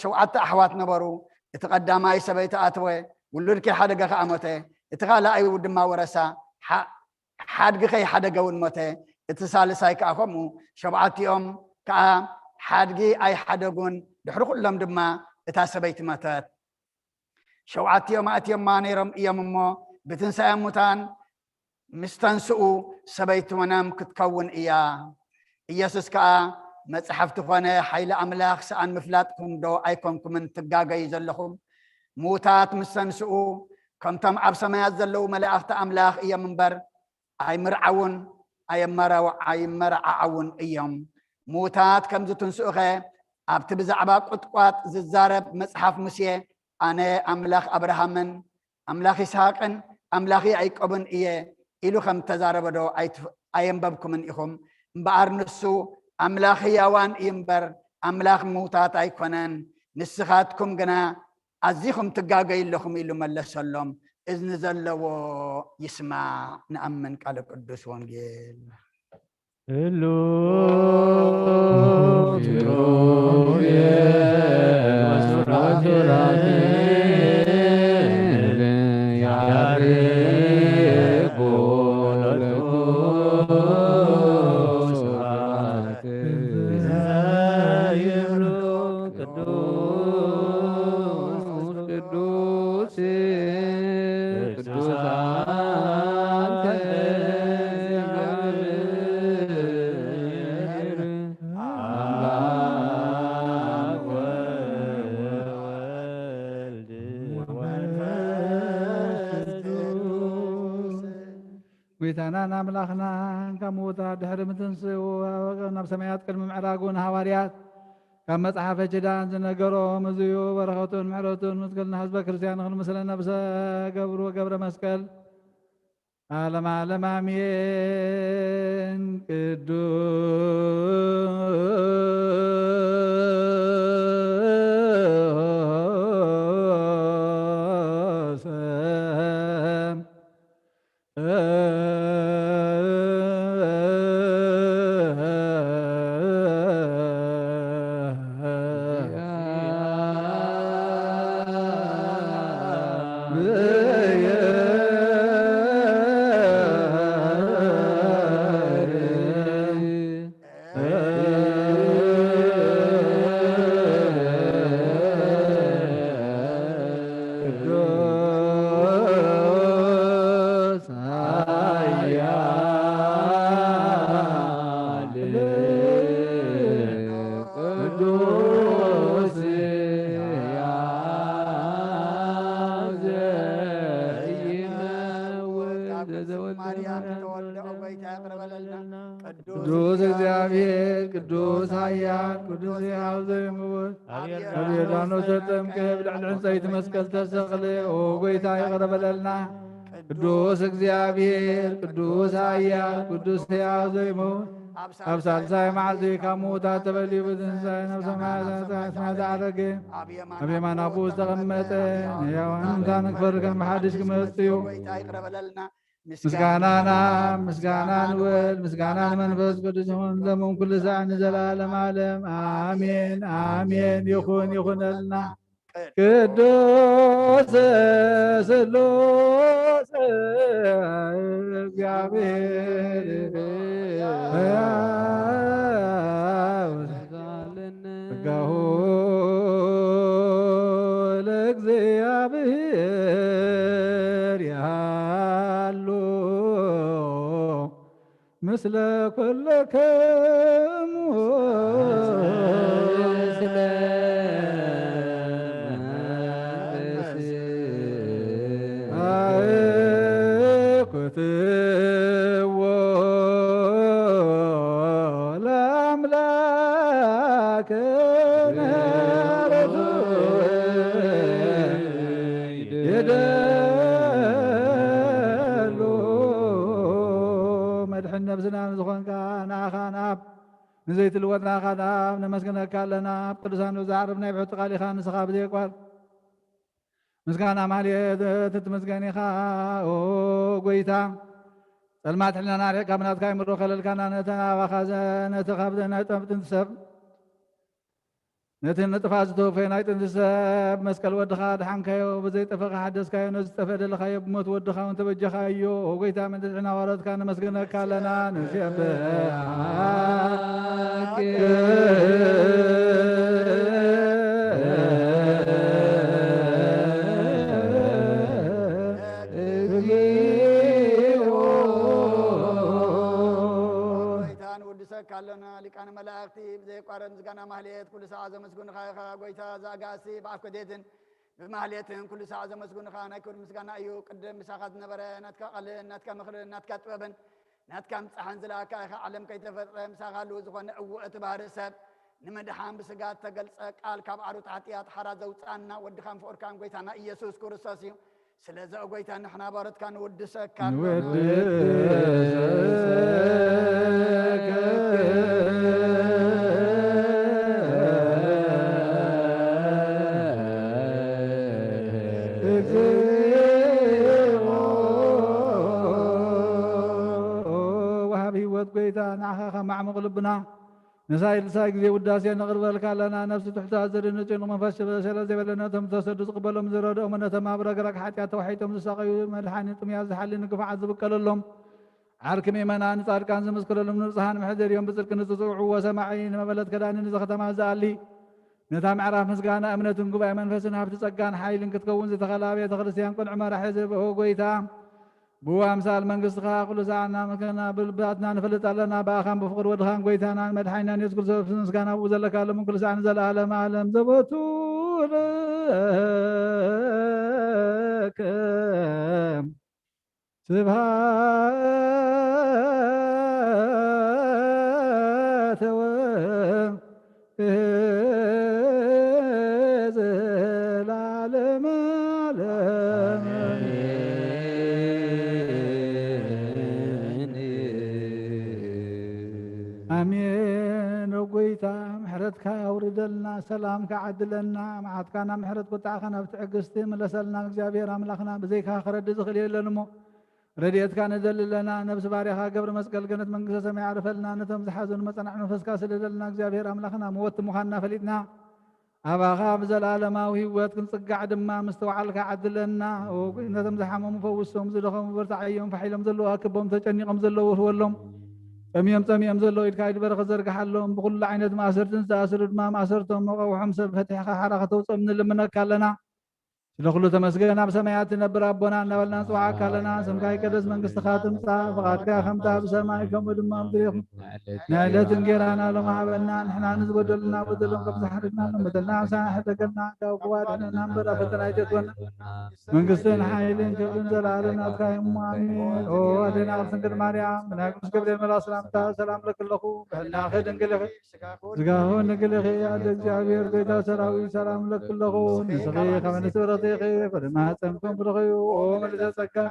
S2: ሸውዓተ ኣሕዋት ነበሩ እቲ ቀዳማይ ሰበይቲ ኣትወ ውሉድ ከይሓደገ ከዓ ሞተ እቲ ካልኣይ ድማ ወረሳ ሓድጊ ከይሓደገውን ሞተ እቲ ሳልሳይ ከዓ ከምኡ ሸውዓቲኦም ከዓ ሓድጊ ኣይሓደጉን ድሕሪ ኩሎም ድማ እታ ሰበይቲ መተት ሸውዓቲኦም ኣትዮማ ነይሮም እዮም እሞ بتنسى موتان مستنسؤ سبيت ونام كتكون إياسوس كا مصحف تخونه حيل أملاخ سأن مفلاتكم دو أيكونكم من تقاقا يزلهم موتات مستنسؤ كم تم عبسما يزلو ملاخت أملاخ إيا منبر أي مرعون أي مرعون إيام موتات كم زتنسؤه أبتبز عباق قطقات ززارب مصحف مسيه أنا أملاخ أبراهامن أملاخ إسحاقن أملاخي أيقبن إيه إلو خم تزاربدو أينببكم من إخم مبار نسو أملاخي يوان إمبر أملاخ موتات أيقنن نسخاتكم جنا أزيكم تجاجي لكم إلو ملسلم إذن زلوا يسمع نأمن على قدس وانجيل
S4: إلو
S3: ጌታና አምላኽና ከሞታ ድሕሪ ምትንስኡ ናብ ሰማያት ቅድሚ ምዕራጉን ሃዋርያት ካብ መጽሓፈ ኪዳን ዝነገሮም እዝዩ በረኸቱን ምሕረቱን ምስክልና ህዝበ ክርስቲያን ንክንምስለና ብዘገብሮ ገብረ መስቀል ዓለም ዓለም አሜን። ቅዱስ እግዚአብሔር ቅዱስ ኃያል ቅዱስ ሕያው ዘይምውት ኣብ ዮርዳኖስ ተጠምቀ ብልዕሊ ዕንፀይቲ መስቀል ተሰቕለ ኦ ጎይታ ይቕረ በለልና። ቅዱስ እግዚአብሔር ቅዱስ ኃያል ቅዱስ ሕያው ዘይምውት ኣብ ሳልሳይ መዓልቲ ካብ ሙታን ተበሊዑ ብትንሣኤ ናብ ሰማያት ዝዓረገ ኣብ የማን አቡኡ ዝተቐመጠ ንሕያዋን ሙታን ክፈርድ ከም ብሓድሽ ክመጽእ እዩ። ምስጋናና ምስጋናን ወልድ ምስጋናን መንፈስ ቅዱስ ይሁን ለምን ኩሉ ሰዓት ንዘላለም ዓለም አሜን አሜን። ይኹን ይኹነልና። ቅዱስ ስሉስ እግዚአብሔር ጸጋሁ ለእግዚአብሔር ያሉ ምስለ ኩልክሙ አእኩትዎ ለአምላክ ምሕረቱ ይደሉ መድሕን ነብስና ንዝኾንካ ንዓኻ ናብ ንዘይትልወጥ ናኻ ናብ ነመስግነካ ኣለና። ኣብ ቅዱሳን ዝዓርብ ናይ ብሕቲ ቃሊኻ ንስኻ ብዘይቋል ምስጋና ማልየት ትትመስገን ኢኻ ኦ ጎይታ። ጸልማት ሕሊናና ኣርሒቕካ ብናትካ ይምሮ ከለልካና ነቲ ናባኻ ነቲ ካብ ናይ ጥንቲ ሰብ ነቲ ንጥፋት ዝተወፈየ ናይ ጥንቲ ሰብ መስቀል ወድኻ ድሓንካዮ ብዘይጠፈኻ ሓደስካዮ ነዚ ዝጠፍአ ደለኻዮ ብሞት ወድኻ እውን ተበጀኻዮ ኦ ጎይታ መንትሕና ወረድካ ነመስግነካ ኣለና ንሴብሐክ
S2: ካለና ሊቃነ መላእክቲ ብዘይቋረን ምስጋና ማህሌት ኩሉ ሰዓት ዘመስግኑኻ ኢኻ ጎይታ። ዛጋሲ ብኣፍ ከዴትን ብማህሌትን ኩሉ ሰዓት ዘመስግኑኻ ናይ ክብሪ ምስጋና እዩ። ቅድም ምሳኻ ዝነበረ ናትካ ቃልን ናትካ ምክርን ናትካ ጥበብን ናትካ ምፅሓን ዝለኣካ ኢኻ ዓለም ከይተፈጥረ ምሳኻሉ ዝኾነ እውእቲ ባህሪ ሰብ ንምድሓን ብስጋት ተገልፀ ቃል ካብ ዓሩት ሓጢኣት ሓራ ዘውፃና ወድኻን ፍቁርካን ጎይታና ኢየሱስ ክርስቶስ እዩ። ስለዚህ ጎይታ ንሕና ባረትካ ንወድሰካ
S3: وهب هيوت قويتا نعخا مع مغلبنا نسائل ساق زي وداسي نقرب لك لنا نفس تحتاج نجن من فش بشر زي بلنا تم تصدق قبلهم زرود ومن تما برقرك حتى توحيتهم ساقي ملحان تمياز حل نقف عذبك لهم عرك ميمنان صار كان زمسكر لهم نصحان محذر يوم بصدق نتصوع وسمعين ما بلد كدان نزخت ما زالي نتام عراف مسقانا امنة قبع منفسنا بتسقان حايل كتكون زي تخلابيه تخلصيان كل عمر حزب هو قويتا بو امثال منقص خا كل ساعنا مكنا بالباتنا نفلت لنا باخان بفقر ودخان قويتانا مدحينا يذكر سبب مسقانا ابو زلك من كل ساعه نزل عالم عالم زبطوا لك سبحات العالم آمين وقويتا محرتك أوردلنا سلامك عدلنا معتكنا محرت قطعنا بتعقستي ملسلنا እግዚአብሔር አምላክና بزيك خرد زخل يلنمو رديتك نزللنا نفس باريخا قبر مسقل قنت منقصة سمي عرفلنا نتم زحازن مصنع نفسك سلدلنا እግዚአብሔር አምላክና موت مخانا فليتنا أباخا بزلالما وهيوات كنصقع دما مستوعلك عدلنا ونتم زحامهم مفوسهم زلخهم برتعيهم فحيلهم زلوها كبهم تجنيقهم زلوه ولهم تميم زلو إدكايد برخ زرق حلهم بكل عينة ما أسرتن سأسرد ما أسرتهم وقوحهم فتح حركة وصم من لمنك لنا لخلو تمسقنا بسمايات نبر ربنا نولنا سواعك لنا سمكاي كدس من قست خاتم صاف فقادك خمتا بسمايكم ودمام طريقهم نعلة نقيرانا لما عبلنا نحنا نزبدلنا بدلهم قبض حرقنا لمدلنا عسانا حتقلنا كوكواتنا ننبر فتنا يتطونا من قستين حايلين كبلن زلالنا أتكاهم مؤمنين أولينا أرسن قد مريم من أقمس قبلين ملا سلام لك اللخو بهلنا خيد انقلخي زقاهو نقلخي يا دك جابير قيدا سراوي سلام لك اللخو نسغي خمن سورة فلما تمكن برغيو وملجا سكا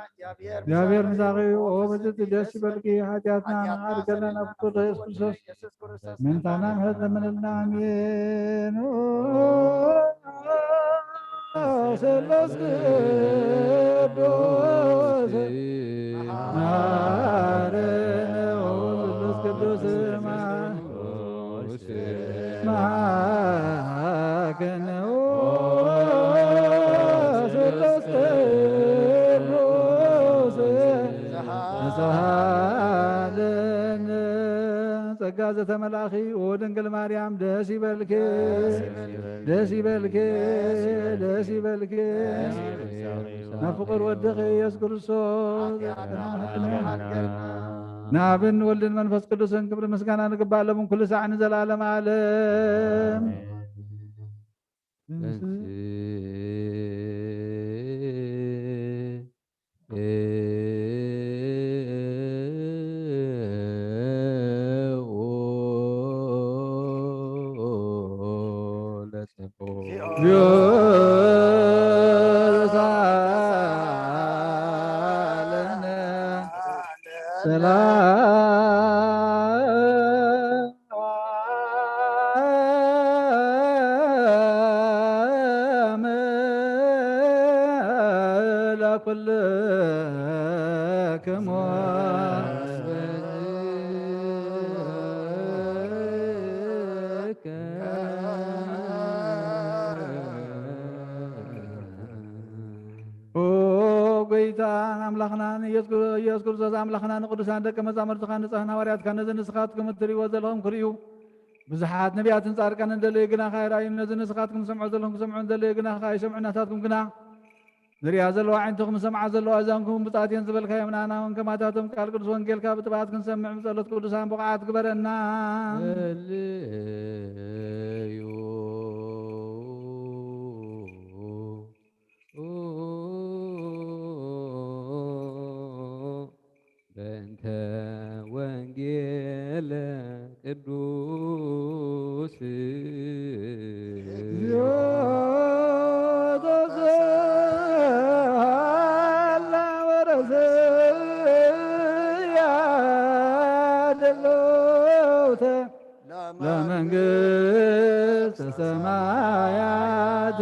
S3: جابير مساغيو ومجد دش بلقي حاجاتنا أرجلنا نفكر يسوس من تنام هذا من النامين سلس قدوس نارين وسلس قدوس ما كان سهالن سقازة ملاخي ودنقل مريم داسي بالكي داسي بالكي داسي بالكي نفقر ودخي يذكر الصوت نابن ولد منفس قدسن كبر مسكانا نقبال من كل ساعة نزل عالم عالم سلام لكل أملاخنا يذكر زاز أملاخنا نقدسان دك مزامر تخان نصحنا وريات كان نزن نسخاتكم التري وزلهم كريو بزحات نبيات نصار كان ندلي قنا خيراين نزن نسخاتكم سمعوا زلهم سمعوا ندلي قنا خاي سمعنا تاتكم قنا ذريا زلوا عينتكم سمع زلوا أزامكم بطاعتين زبل خيم نانا وانكما تاتم قال قدس وانجيل كابت بعاتكم سمع مزلت قدسان بقعات كبرنا
S4: بنت وانجيل قدوس
S3: ለመንግሥተ ሰማያት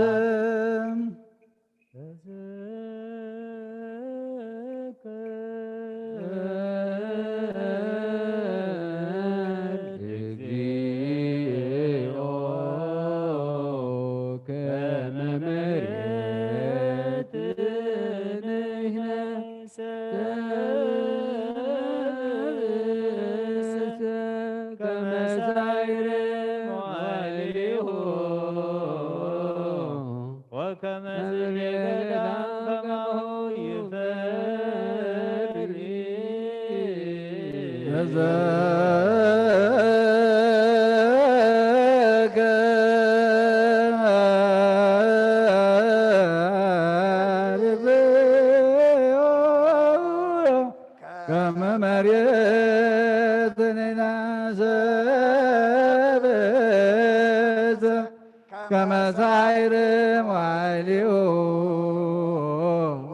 S3: ከመሳይር ዋይሊሁ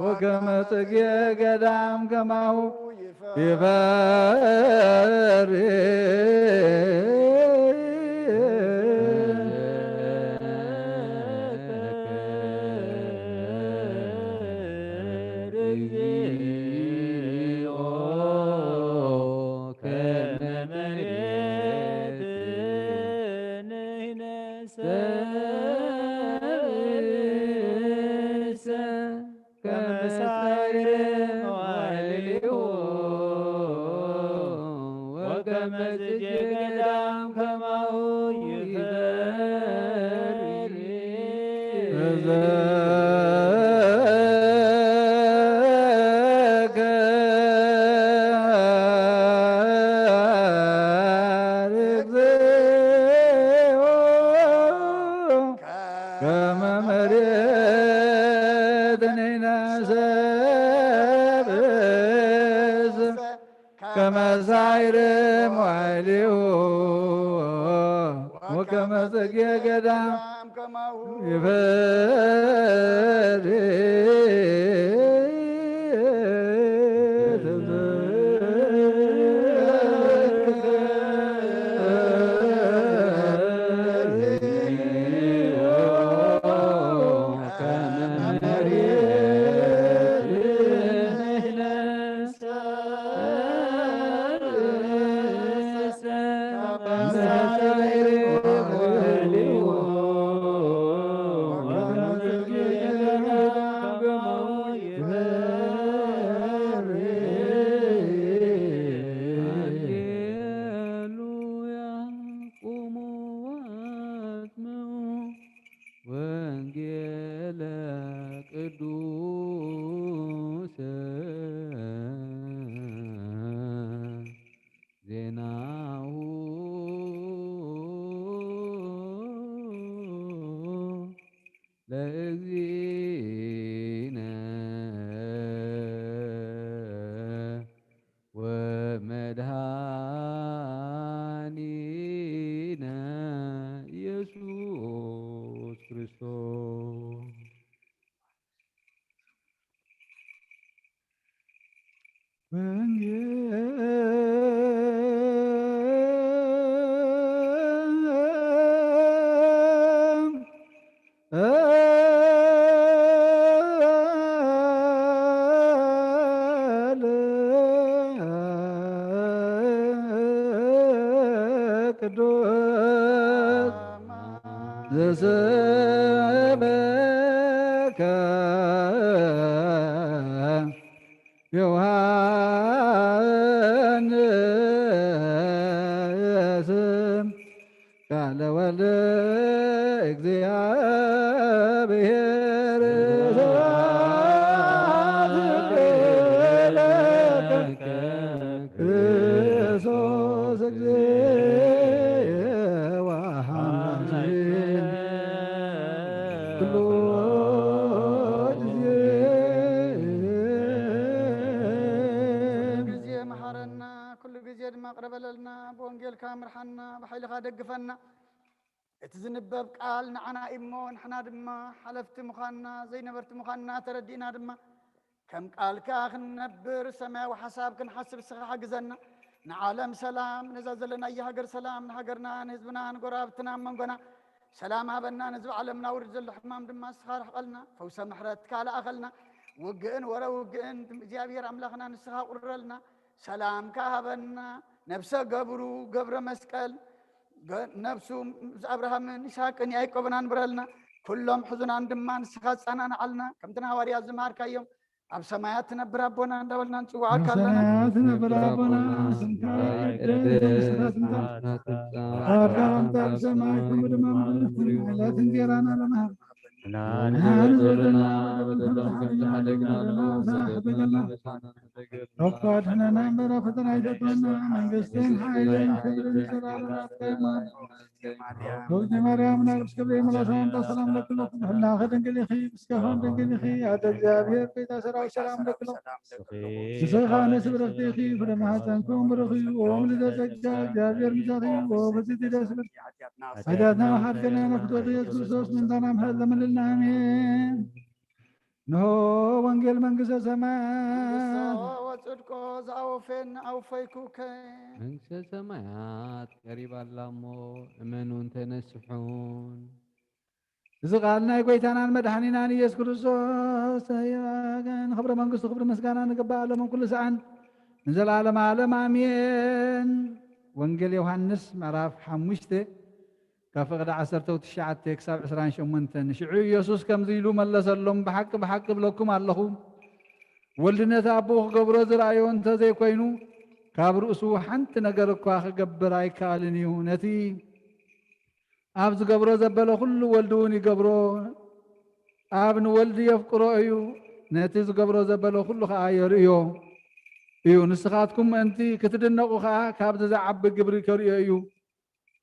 S3: ወከመጽጌ ገዳም ከማሁ ይፈሪ ከመሳይር ዋይሊሁ ወከመጽጌ ገዳም ይፈሪ ወንጌለ ቅዱስ ዜናሁ ለእግዚእነ ወመድኃኒነ ኢየሱስ ክርስቶስ ቅዱስ ዘሰበከ ዮሐንስ ቃለ ወልደ እግዚአብሔር ክርስቶስ
S2: أقربلنا بونجيل كامر حنا بحيل خادق فنا اتزنبب قال نعنا إمون حنا دما حلفت مخانا زي نبرت مخانا تردينا دما كم قال كاخن نبر سماء وحساب كن حسب سخا حق زنا نعالم سلام نزازلنا أي هاجر سلام نهاجرنا نهزبنا نقرابتنا منقنا سلام هبنا نزو علمنا ورد الحمام دما سخار حقلنا فوسا محرتك على أخلنا وقئن ورا وقئن جابير أملاخنا نسخا قرلنا سلام كهبنا نفسه قبر مسكال نفسه أبراهام إسحاق إن يعقوب نبرلنا كلهم حزن عندما نسخات أنا علنا كم تنهاري الزمار كيوم أب سمايات نبر ربنا ندولنا نسوعك لنا
S3: سمايات نبر ربنا سمكاي أكرم تاب سمايكم بدمام لا تنكرنا لنا رقاتنا نمبر فتنا يدتنا من قستين حيلين كبرين سلالنا قيمان وجه مريم نقص كبرين ملاسان تسلام لكم الله خدن كلي خي بسكهون دن كلي خي عدد جابير بيتا سراو سلام لكم سسخان سبرختي خي فرما تنكم برخي وملد سجا جابير مزاخي وبسيط دسبر حياتنا وحركنا نفتوى يسوس من دنا محل من النامين نو وانجيل منقص سماء
S2: وصدقو زاوفين أو فيكوك
S4: منقص سمايات قريب اللامو امنون تنسحون
S3: زغالنا يقويتانا المدحنينا نيس كرسوس يواغن خبر منقص خبر مسكانا نقبع لهم كل سعن نزل عالم عالم آمين وانجيل يوحنس معراف حموشته كافقد عسرته وتشعت كساب عسران شمنتن شعو يسوس كم زيلو ملسلهم بحق بلكم اللهم ولدنا تابوخ قبرو زرعيون تزي كوينو كابرؤسو حنت نقر كواخ قبراي كالنيو نتي أبز قبرو زبلو كل ولدوني قبرو أبن ولدي يفقرو ايو نتيز قبرو زبلو كل خاير ايو نسخاتكم انتي كتدنقو خا كابز زعب قبري كوريو ايو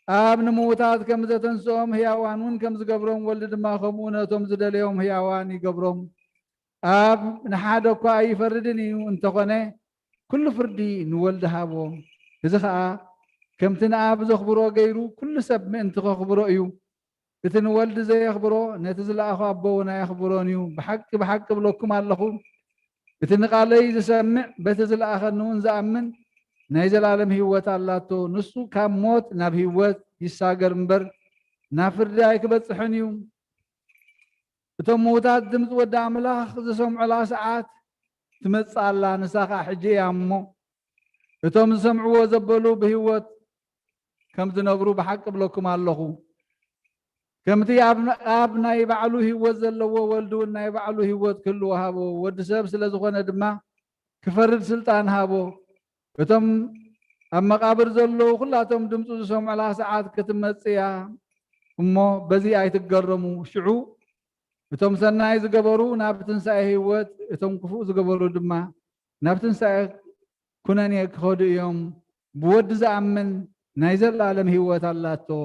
S3: أبن موتات كم زتنسوم هياوان ون كم زقبرهم ولد ما خمونتهم زدليهم هياوان يقبرهم أب نحادو كواي فردني وانت قناه كل فردي نولد هابو إذا خا كم تنأب زخبرو غيرو كل سب من انت خبرو ايو بتنولد زي يخبرو نتزل أخو أبونا يخبرونيو بحق بلوكم اللهم بتنقالي زسمع بتزل آخر نون زأمن نايزل عالم هيوت الله تو نسو كام موت ناب هيوت يساقر مبر نافر دايك بتصحنيوم بتم موتات دمت ودع ملاخ زسمع لا ساعات تمتص الله نساقا حجي يامو بتم سمعوا وزبلوا بهيوت كم تنبروا بحق بلكم اللهو كم تي ابنا يبعلو هيوت زلو ولدونا يبعلو هيوت كله هابو ود سب سلازخونه دما كفرد سلطان هابو بتم أما قابر زلوا كلاتهم دمتوا سمع على ساعات كتمصيا امو بزي ايتقرموا شعو بتم سناي زغبروا نابتنساي هيوت اتم كفو زغبروا دما نابتنساي كناني كخود يوم بود زامن نايزل عالم هيوت اللاتو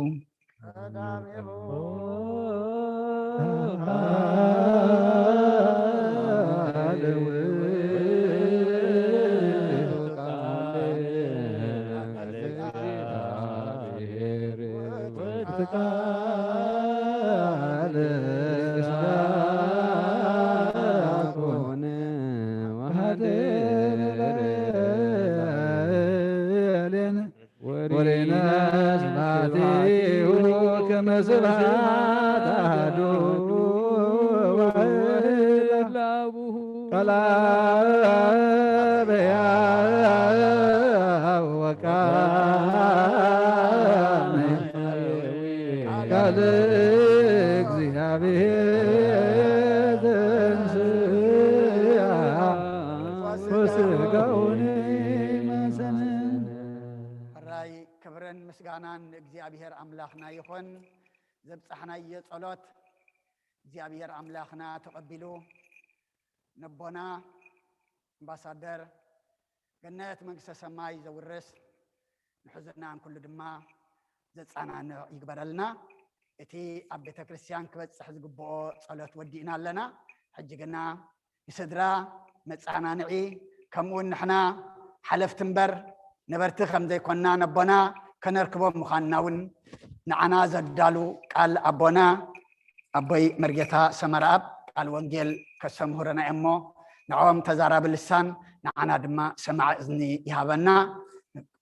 S3: وريناس باتيه كما سبحات أهدو وإلابه قلاب يا وكان كالك زيابيه تنسيا وسقوني
S2: كبرن مسجانان እግዚአብሔር አምላክና ይሁን ዘብጽሕና የጸሎት እግዚአብሔር አምላክና ተቀብሎ ነቦና አምባሳደር ገነት መንግስተ ሰማይ ዘውርስ ንሕዝናን ኩሉ ድማ ዘጻናን ይግበረልና እቲ ኣብ ቤተ ክርስቲያን ክበጽሕ ዝግብኦ ጸሎት ወዲእና ኣለና ሕጂ ግና ይስድራ መጻናንዒ ከምኡውን ንሕና ሓለፍቲ እምበር نبرتي خمزي كنا نبنا كنركبهم مخاناون نعنا زدالو قال أبونا أبوي مرجتا سمراب قال وانجيل كسمهرنا أمو نعوم تزارب اللسان نعنا دما سمع إذني يهابنا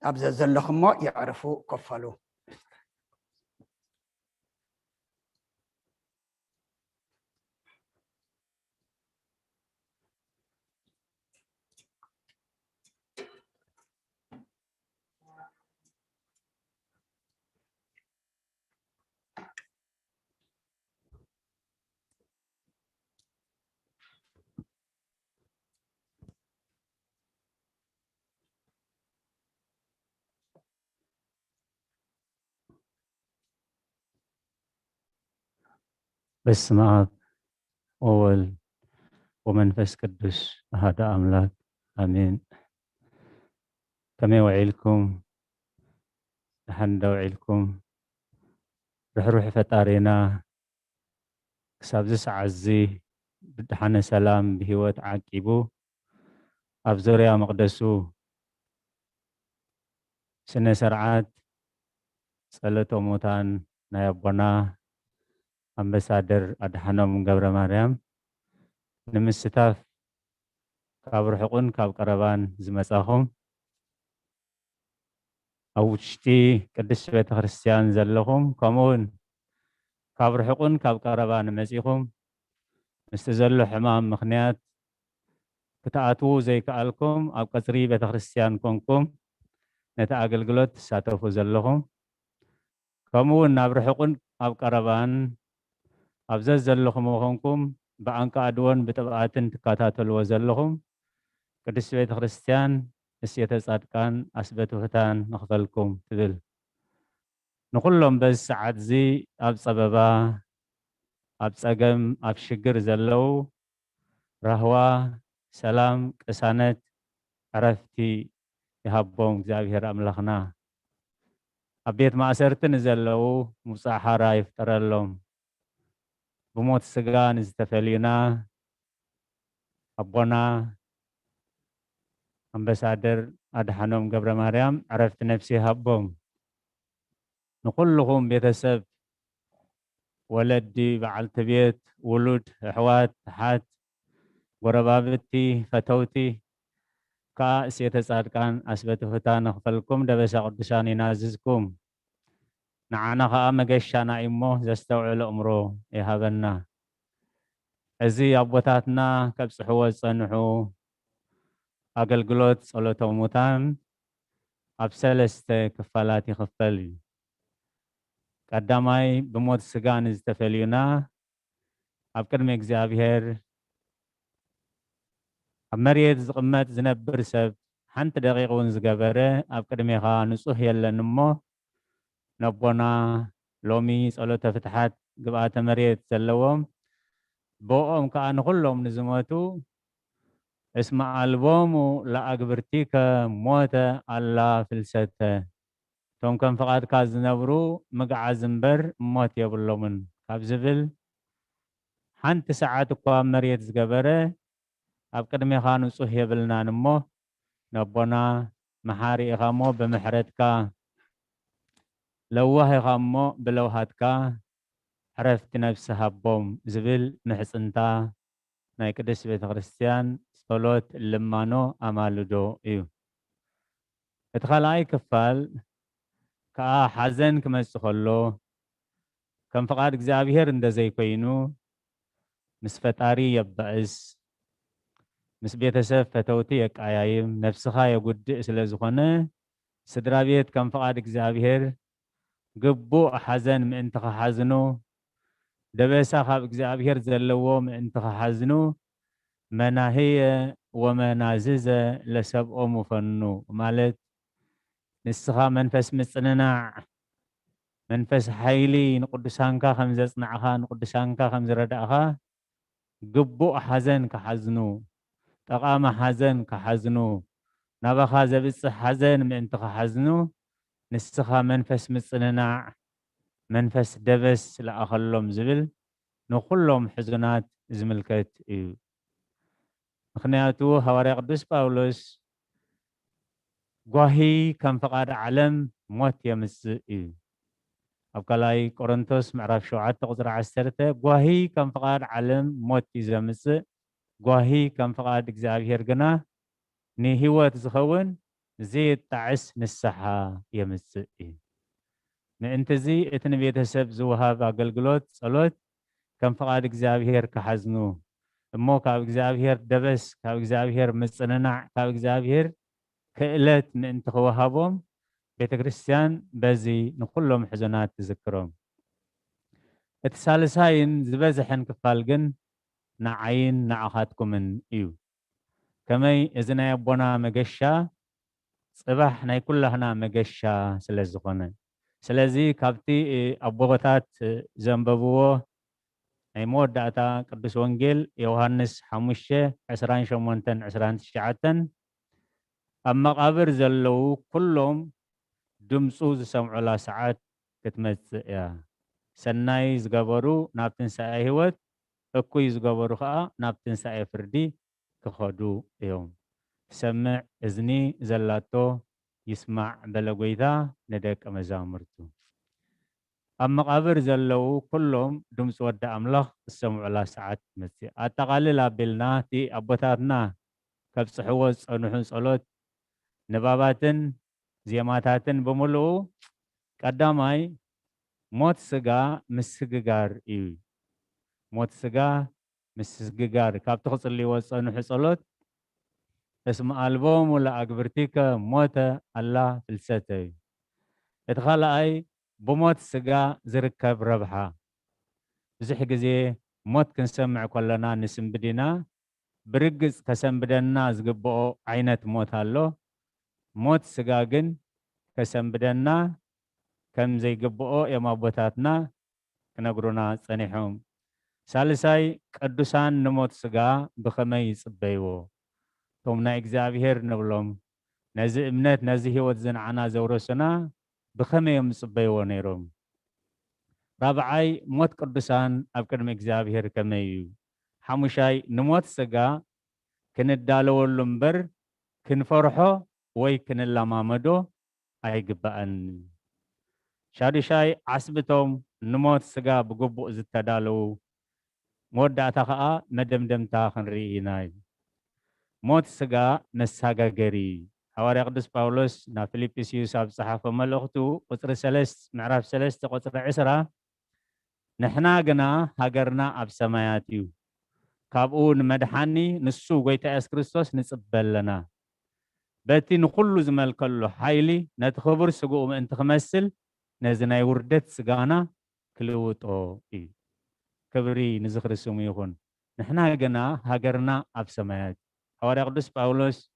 S2: أبزا زلخمو يعرفوا كفلوا
S5: በስመ አብ ወወልድ ወመንፈስ ቅዱስ አሐዱ አምላክ አሜን። ከመይ ውዒልኩም ድሓን ደውዒልኩም ርሕሩሕ ፈጣሪና ክሳብዚ ሰዓት እዚ ብድሓነ ሰላም ብሂወት ዓቂቡ ኣብ ዙርያ መቕደሱ ስነ ስርዓት ጸሎተ ሙታን ናይ ኣቦና ኣምባሳደር ኣድሓኖም ገብረ ማርያም ንምስታፍ ካብ ርሑቕን ካብ ቀረባን ዝመጻኹም ኣብ ውሽጢ ቅድስት ቤተ ክርስቲያን ዘለኹም ከምኡውን ካብ ርሑቕን ካብ ቀረባን መጺኹም ምስቲ ዘሎ ሕማም ምኽንያት ክትኣትዉ ዘይከኣልኩም ኣብ ቀጽሪ ቤተ ክርስቲያን ኮንኩም ነቲ ኣገልግሎት ትሳተፉ ዘለኹም ከምኡውን ናብ ርሑቕን ኣብ ቀረባን ኣብዘ ዘለኹም ኮንኩም ብዓንቃ ኣድወን ብጥብኣትን ትከታተልዎ ዘለኹም ቅድስት ቤተ ክርስቲያን እሴተ ጻድቃን ኣስበተ ፍታን ንኽፈልኩም ትብል ንኹሎም በዚ ሰዓት እዚ ኣብ ጸበባ ኣብ ጸገም ኣብ ሽግር ዘለው ራህዋ ሰላም ቅሳነት ዕረፍቲ ይሃቦም እግዚአብሔር ኣምላኽና ኣብ ቤት ማእሰርቲ ንዘለው ምውፃእ ሓራ ይፍጠረሎም ብሞት ስጋ ንዝተፈልዩና ኣቦና ኣምባሳደር ኣድሓኖም ገብረ ማርያም ዕረፍቲ ነፍሲ ይሃቦም ንኩልኹም ቤተሰብ ወለዲ በዓልቲ ቤት ውሉድ ኣሕዋት ሓት ጎረባብቲ ፈተውቲ ከዓ እሴተ ጻድቃን ኣስበተ ፍታን ንኽፈልኩም ደበሳ ቅዱሳን ይናዝዝኩም ንዓና ከዓ መገሻና እሞ ዘስተውዕል እምሮ ይሃበና እዚ ኣቦታትና ከብፅሕዎ ዝጸንሑ ኣገልግሎት ጸሎተ ሙታን ኣብ ሰለስተ ክፋላት ይኽፈል እዩ ቀዳማይ ብሞት ስጋ ንዝተፈልዩና ኣብ ቅድሚ እግዚአብሔር ኣብ መሬት ዝቕመጥ ዝነብር ሰብ ሓንቲ ደቂቕ እውን ዝገበረ ኣብ ቅድሜኻ ንጹህ የለን እሞ ነቦና ሎሚ ጸሎተ ፍትሓት ግብኣተ መሬት ዘለዎም ብኦም ከዓ ንኹሎም ንዝሞቱ እስመ ኣልቦሙ ለኣግብርቲከ ሞተ ኣላ ፍልሰተ ቶም ከም ፍቓድካ ዝነብሩ ምግዓዝ እምበር ሞት የብሎምን ካብ ዝብል ሓንቲ ሰዓት እኳ መሬት ዝገበረ ኣብ ቅድሜኻ ንጹህ የብልናን እሞ ነቦና መሓሪ ኢኻ እሞ ብምሕረትካ ለዋህ ኢኻ እሞ ብለውሃትካ ዕረፍቲ ነፍሲ ሃቦም ዝብል ምሕፅንታ ናይ ቅድስት ቤተ ክርስቲያን ጸሎት ልማኖ ኣማልዶ እዩ እቲ ካልኣይ ክፋል ከዓ ሓዘን ክመጽእ ከሎ ከም ፍቓድ እግዚአብሔር እንደዘይኮይኑ ምስ ፈጣሪ የባእስ ምስ ቤተሰብ ፈተውቲ የቃያይም ነፍስኻ የጉድእ ስለ ዝኾነ ስድራ ቤት ከም ፍቓድ እግዚአብሔር ግቡእ ሓዘን ምእንቲ ክሓዝኑ ደበሳ ካብ እግዚአብሔር ዘለዎ ምእንቲ ክሓዝኑ መናህየ ወመናዝዘ ለሰብኦም ፈኑ ማለት ንስኻ መንፈስ ምጽንናዕ መንፈስ ሓይሊ ንቅዱሳንካ ከም ዘጽናዕኻ ንቅዱሳንካ ከም ዝረዳእኻ ግቡእ ሓዘን ክሓዝኑ ጠቓማ ሓዘን ክሓዝኑ ናባኻ ዘብጽሕ ሓዘን ምእንቲ ክሓዝኑ ንስኻ መንፈስ ምጽንናዕ መንፈስ ደበስ ለኣኸሎም ዝብል ንኩሎም ሕዙናት ዝምልከት እዩ ምክንያቱ ሐዋርያ ቅዱስ ጳውሎስ ጓሂ ከም ፍቓድ ዓለም ሞት የምጽእ እዩ ኣብ ካልኣይ ቆሮንቶስ ምዕራፍ 7 ቁጽሪ 10 ጓሂ ከም ፍቓድ ዓለም ሞት እዩ ዘምጽእ ጓሂ ከም ፍቓድ እግዚአብሔር ግና ንህይወት ዝኸውን زي تعس نسحة يمسئي نأنتزي اتن بيتسب زوهاب أقلقلوت صلوت كم فقاد إجزابير كحزنو مو كاب إجزابير دبس كاب إجزابير مصننع كاب إجزابير كإلت نأنت خوهابهم بيت كريستيان بزي نقولهم حزنات تذكرهم الثالثين زبزحن كفالجن نعين نعهاتكم من إيو كمي إذن يبونا مجشة صباح ناي كلنا مجشة سلزخونه سلزي كابتي أبوغتات زنببوه أي مود داتا قدس وانجيل يوحنس حموشة عسران شمونتن عسران تشعتن أما قابر زلو كلهم دمسو زسمعوا لا ساعات كتمت يا سناي زغبرو نابتن سايهوت أكوي زغبرو خا نابتن ساي فردي كخدو يوم سمع إذني زلاتو يسمع بلغويدا ندك مزامرتو أما قابر زلو كلهم دمس ود أملاخ السمع لا ساعات مسي أتقالل أبلنا تي أبوتاتنا كبس حوص أنحن صلوت نباباتن زياماتاتن بملو قداماي موت سغا مسغغار إيو موت سغا مسغغار كابتخص اللي وصنح صلوت اسم ألبوم ولا أكبرتيك موت الله فلسطي ادخال أي بموت سجا زركب ربحة زح جزي موت كنسمع كلنا نسم بدينا برجز كسم بدنا زقبو عينة موت هالو موت سجا جن كسم بدنا كم زي قبو يا مابوتاتنا كنقرونا صنيحهم ثالثاي قدوسان نموت سجا بخمي صبيو تومنا إجزابير نبلوم نزي امنات نزي هيوت زنعنا زورسنا بخمي يمصبيو نيروم رابعاي موت قدسان أبكرم إجزابير كميو حموشاي نموت سجا كندالو اللمبر كنفرحو وي كنلامامدو أي قبأن شادشاي عصبتهم نموت سجا بقبو زتدالو مودة تخاء مدمدم تاخن ريناي موت سجا مساجا جري حواري قدس باولوس نا فيليبيسيوس أب صحافة ملوختو قطر سلست معرف سلست قطر عسرة نحنا قنا هاجرنا أب سماياتيو كابون مدحاني نسو قويتا أس كريستوس نصبل لنا باتي نقول زمال كله حايلي نتخبر سقو ما انت خمسل نزنا وردت سقانا كلوت أو إيه كبري نزخر السمي يخون نحنا قنا هاجرنا أب سمايات حواري قدس باولوس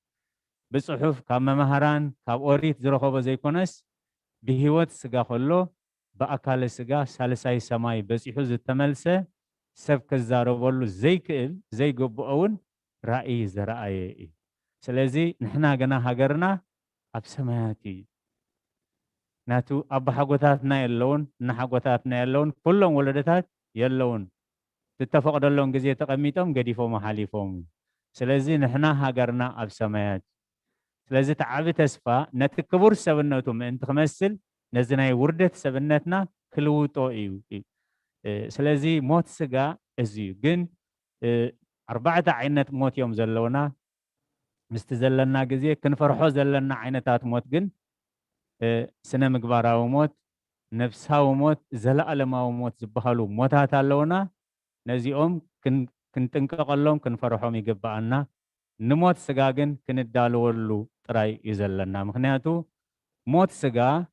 S5: بصحف كما مهران كاب أوريت زرخوبة زي كونس بهوت سجا خلو بأكال سجا سالساي سماي بس يحوز التملسة سبك الزاربولو زي كيل زي قبؤون رأي زرأي سلازي نحنا قنا هاجرنا أب سماياتي ناتو أب حقوتاتنا يلون نحقوتاتنا يلون كلهم ولدتات يلون تتفق دلون جزية تقميتهم قديفو محاليفهم سلازي نحنا هاجرنا أب سمايات سلازي تعبي تسفى نتكبر سبنتهم انت خمسل نزناي وردت سبنتنا كلوتو إيو سلازي موت سجا ازيو جن 4 عينة موت يوم زلونا مستزلنا جزية كنفرحو زلنا عينتات موت جن سنة مقبارا وموت نفسها وموت زلاء لما وموت زبخالو موتات اللونا نزيهم كنتنقلهم كنفرحهم يقبعنا نموت سجاجن كندالولو تراي يزلنا مخنياتو موت سجا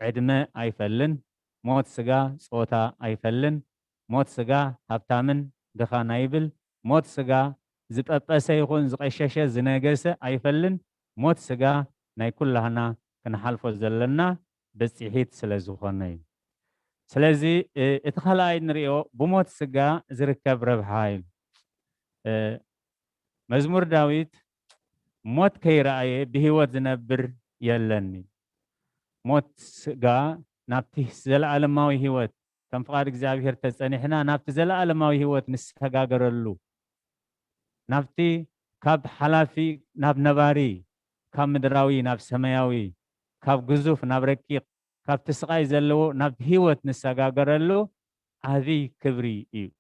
S5: عدمة أيفلن موت سجا صوتا أيفلن موت سجا هبتامن دخان أيبل موت سجا زبقة سيخون زقششة زناجسة أيفلن موت سجا ناي كلهنا كنحالفو زلنا بس يحيط سلازوخاني سلازي اتخلاي نريو بموت سجا زركب ربحايل مزمور داويت موت كي رأي بهوت زنبر يلني موت سجا نابتي زل عالماوي هوت كم فقارك زابير تسأني حنا نابتي زل عالماوي هوت نسحقا قرلو نابتي كاب حلافي ناب نباري كاب مدراوي ناب سماياوي كاب قزوف ناب ركيق كاب تسقاي زلو ناب هوت نسحقا قرلو هذه كبري إيو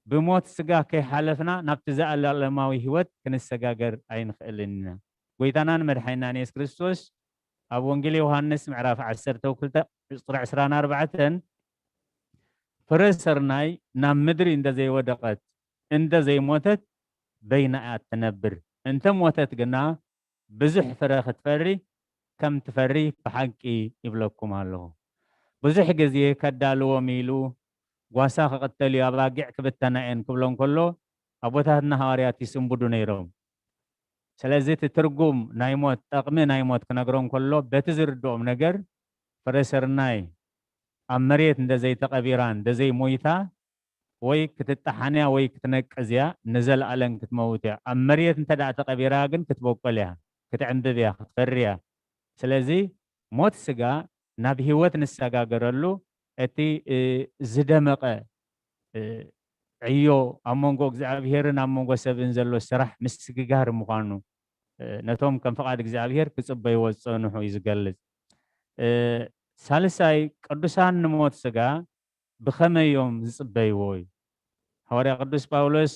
S5: بموت سجا كي حلفنا نبتزع العلماوي هوت كنسجاجر عين خلنا ጎይታናን መድሓኒናን ኢየሱስ ክርስቶስ ኣብ ወንጌል ዮሐንስ ምዕራፍ 10:24 ፍረ ስርናይ ናብ ምድሪ እንደዘይወደቐት እንደዘይሞተት በይና እያ ትነብር እንተ ሞተት ግና ብዙሕ ፍረ ክትፈሪ ከም ትፈሪ ብሓቂ ይብለኩም ኣለኹ። ብዙሕ ግዜ ከዳልዎም ኢሉ ጓሳ ክቕተልዩ ኣባጊዕ ክብተና እየን ክብሎም ከሎ ኣቦታትና ሃዋርያት ይስንብዱ ነይሮም። ስለዚ እቲ ትርጉም ናይ ሞት ጠቕሚ ናይ ሞት ክነግሮም ከሎ በቲ ዝርድኦም ነገር ፍረ ስርናይ ኣብ መሬት እንደዘይተቐቢራ እንደዘይሞይታ ወይ ክትጠሓንያ ወይ ክትነቅዝያ ንዘለኣለን ክትመውት እያ። ኣብ መሬት እንተዳኣ ተቐቢራ ግን ክትበቆል እያ፣ ክትዕንብብ እያ፣ ክትፈሪ እያ። ስለዚ ሞት ስጋ ናብ ህይወት ንሰጋገረሉ እቲ ዝደመቐ ዕዮ ኣብ መንጎ እግዚኣብሔርን ኣብ መንጎ ሰብን ዘሎ ስራሕ ምስግጋር ምዃኑ ነቶም ከም ፍቓድ እግዚኣብሔር ክጽበይዎ ዝጸንሑ እዩ ዝገልጽ። ሳልሳይ ቅዱሳን ንሞት ስጋ ብኸመዮም ዝጽበይዎ እዩ። ሐዋርያ ቅዱስ ጳውሎስ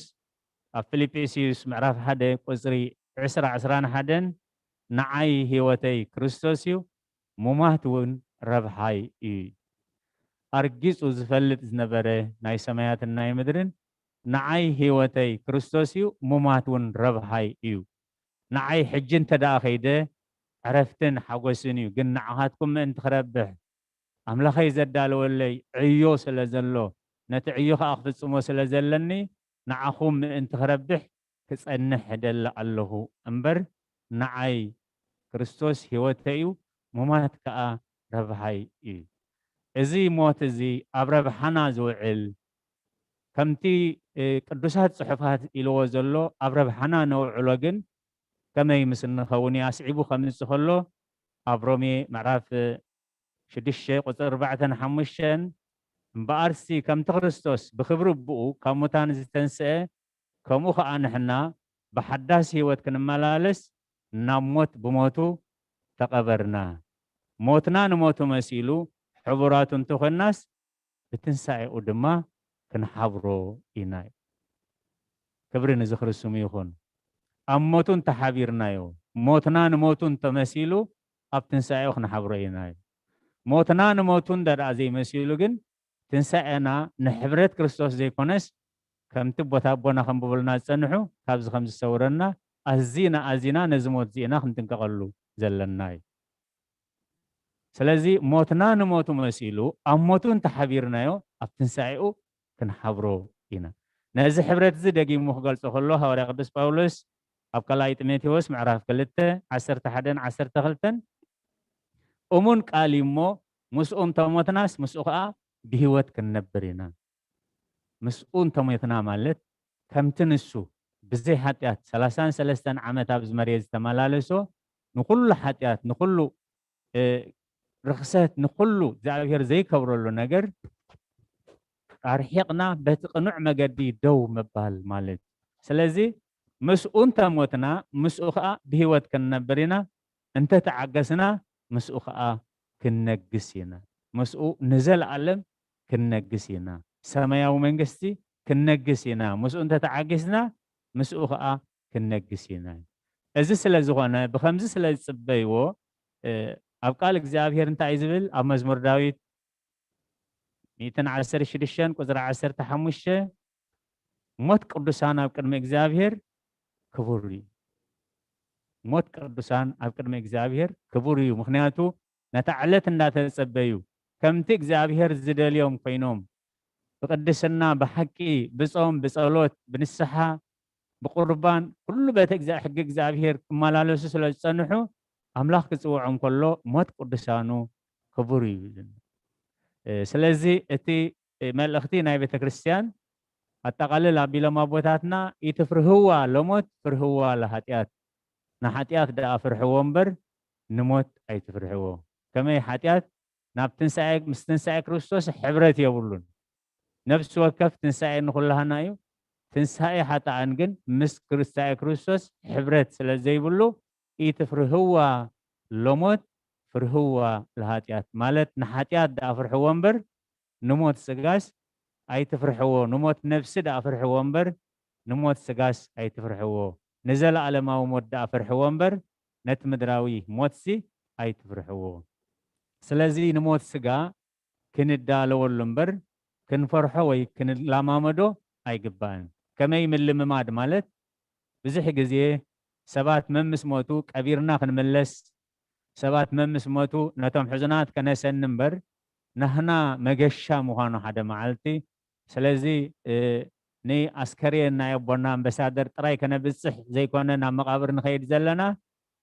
S5: ኣብ ፊልጵስዩስ ምዕራፍ 1:10-11 ንዓይ ህይወተይ ክርስቶስ እዩ ሙማት እውን ረብሓይ እዩ። ኣርጊጹ ዝፈልጥ ዝነበረ ናይ ሰማያትን ናይ ምድርን ንዓይ ህይወተይ ክርስቶስ እዩ ሙማት እውን ረብሓይ እዩ። ንዓይ ሕጂ እንተደኣ ኸይደ ዕረፍትን ሓጎስን እዩ። ግን ንዓኻትኩም ምእንቲ ክረብሕ ኣምላኸይ ዘዳለወለይ ዕዮ ስለ ዘሎ ነቲ ዕዮ ከዓ ክፍጽሞ ስለ ዘለኒ ንዓኹም ምእንቲ ክረብሕ ክጸንሕ ደለ ኣለኹ እምበር ንዓይ ክርስቶስ ህይወተይ እዩ ሙማት ከዓ ረብሓይ እዩ። እዚ ሞት እዚ ኣብ ረብሓና ዝውዕል ከምቲ ቅዱሳት ጽሑፋት ኢልዎ ዘሎ ኣብ ረብሓና ነውዕሎ ግን ከመይ ምስ ንኸውን ኣስዒቡ ከምጽእ ከሎ ኣብ ሮሜ ምዕራፍ 6:4-5 እምበኣርሲ ከምቲ ክርስቶስ ብክብሪ ብኡ ካብ ሙታን ዝተንስአ ከምኡ ከዓ ንሕና ብሓዳስ ህይወት ክንመላለስ ናብ ሞት ብሞቱ ተቐበርና። ሞትና ንሞቱ መሲሉ ሕቡራቱ እንተኾናስ ብትንሳኤኡ ድማ ክንሓብሮ ኢና። ክብሪ ንዝክርስሙ ይኹን። ኣብ ሞቱ እንተሓቢርናዮ ሞትና ንሞቱ እንተመሲሉ ኣብ ትንሳኤኡ ክንሓብሮ ኢና። ሞትና ንሞቱ እንደደኣ ዘይመሲሉ ግን ትንሳኤና ንሕብረት ክርስቶስ ዘይኮነስ ከምቲ ቦታ ኣቦና ከምብብልና ዝጸንሑ ካብዚ ከም ዝሰውረና ኣዝና ነዚ ሞት እዚና ክንጥንቀቐሉ ዘለና እዩ። ስለዚ ሞትና ንሞቱ መሲሉ ኣብ ሞቱ እንተሓቢርናዮ ኣብ ትንሳኤኡ ክንሓብሮ ኢና። ነዚ ሕብረት እዚ ደጊሙ ክገልጾ ከሎ ሐዋርያ ቅዱስ ጳውሎስ ኣብ ካልኣይ ጢሞቴዎስ ምዕራፍ 2:11-12 እሙን ቃል እሞ ምስኡ እንተሞትናስ ምስኡ ከዓ ብህይወት ክንነብር ኢና። ምስኡ እንተሞትና ማለት ከምቲ ንሱ ብዘይ ሓጢኣት 33 ዓመት ኣብ ዝመርየት ዝተመላለሶ ንኩሉ ሓጢኣት ንኩሉ ርክሰት ንኩሉ እግዚኣብሔር ዘይከብረሉ ነገር ኣርሒቕና በቲ ቅኑዕ መገዲ ደው ምባል ማለት። ስለዚ ምስኡ እንተሞትና ምስኡ ከዓ ብህይወት ክንነብር ኢና። እንተተዓገስና ምስኡ ከዓ ክንነግስ ኢና። ምስኡ ንዘለኣለም ክንነግስ ኢና። ሰማያዊ መንግስቲ ክንነግስ ኢና። ምስኡ እንተተዓጊስና ምስኡ ከዓ ክንነግስ ኢና። እዚ ስለ ዝኾነ ብከምዚ ስለ ዝጽበይዎ ኣብ ቃል እግዚኣብሔር እንታይ ዝብል ኣብ መዝሙር ዳዊት 116:15 ሞት ቅዱሳን ኣብ ቅድሚ እግዚአብሔር ክቡር እዩ። ሞት ቅዱሳን ኣብ ቅድሚ እግዚአብሔር ክቡር እዩ። ምክንያቱ ነታ ዕለት እንዳተጸበዩ ከምቲ እግዚአብሔር ዝደልዮም ኮይኖም ብቅድስና ብሓቂ ብጾም ብጸሎት ብንስሓ ብቁርባን ኩሉ በቲ ሕጊ እግዚአብሔር ክመላለሱ ስለ ዝጸንሑ ኣምላኽ ክጽውዖም ከሎ ሞት ቅዱሳኑ ክቡር እዩ። ስለዚ እቲ መልእኽቲ ናይ ቤተ ክርስቲያን ኣጠቃልል ኣቢሎም ኣቦታትና ኢትፍርህዋ ለሞት ፍርህዋ ለኃጢአት ንኃጢአት ደኣ ፍርሕዎ እምበር ንሞት ኣይትፍርሕዎ። ከመይ ኃጢአት ናብ ትንሳኤ ምስ ትንሳኤ ክርስቶስ ሕብረት የብሉን። ነፍሲ ወከፍ ትንሳኤ ንኩላህና እዩ። ትንሳኤ ሓጥኣን ግን ምስ ትንሳኤ ክርስቶስ ሕብረት ስለ ዘይብሉ ኢትፍርህዋ ለሞት ፍርህዋ ለኃጢአት ማለት ንኃጢአት ደኣ ፍርሕዎ እምበር ንሞት ስጋስ ኣይትፍርሕዎ። ንሞት ነፍሲ ደኣ ፍርሕዎ እምበር ንሞት ስጋስ ኣይትፍርሕዎ። ንዘለኣለማዊ ሞት ደኣ ፍርሕዎ እምበር نت مدراوي موتسي أي تفرحوه سلازي نموت سجا كن الدالو اللمبر كن فرحوي كن لامامدو أي جبان كما يمل مماد مالت بزح جزيه سبات ممس موتو كبيرنا خن ملس سبات ممس موتو نتم حزنات كنسن نمبر نحنا مجشة مهانو حدا معلتي سلازي ني عسكري نايبونا امبسادر تراي كنا بصح زي كنا نا مقابر نخيد زلنا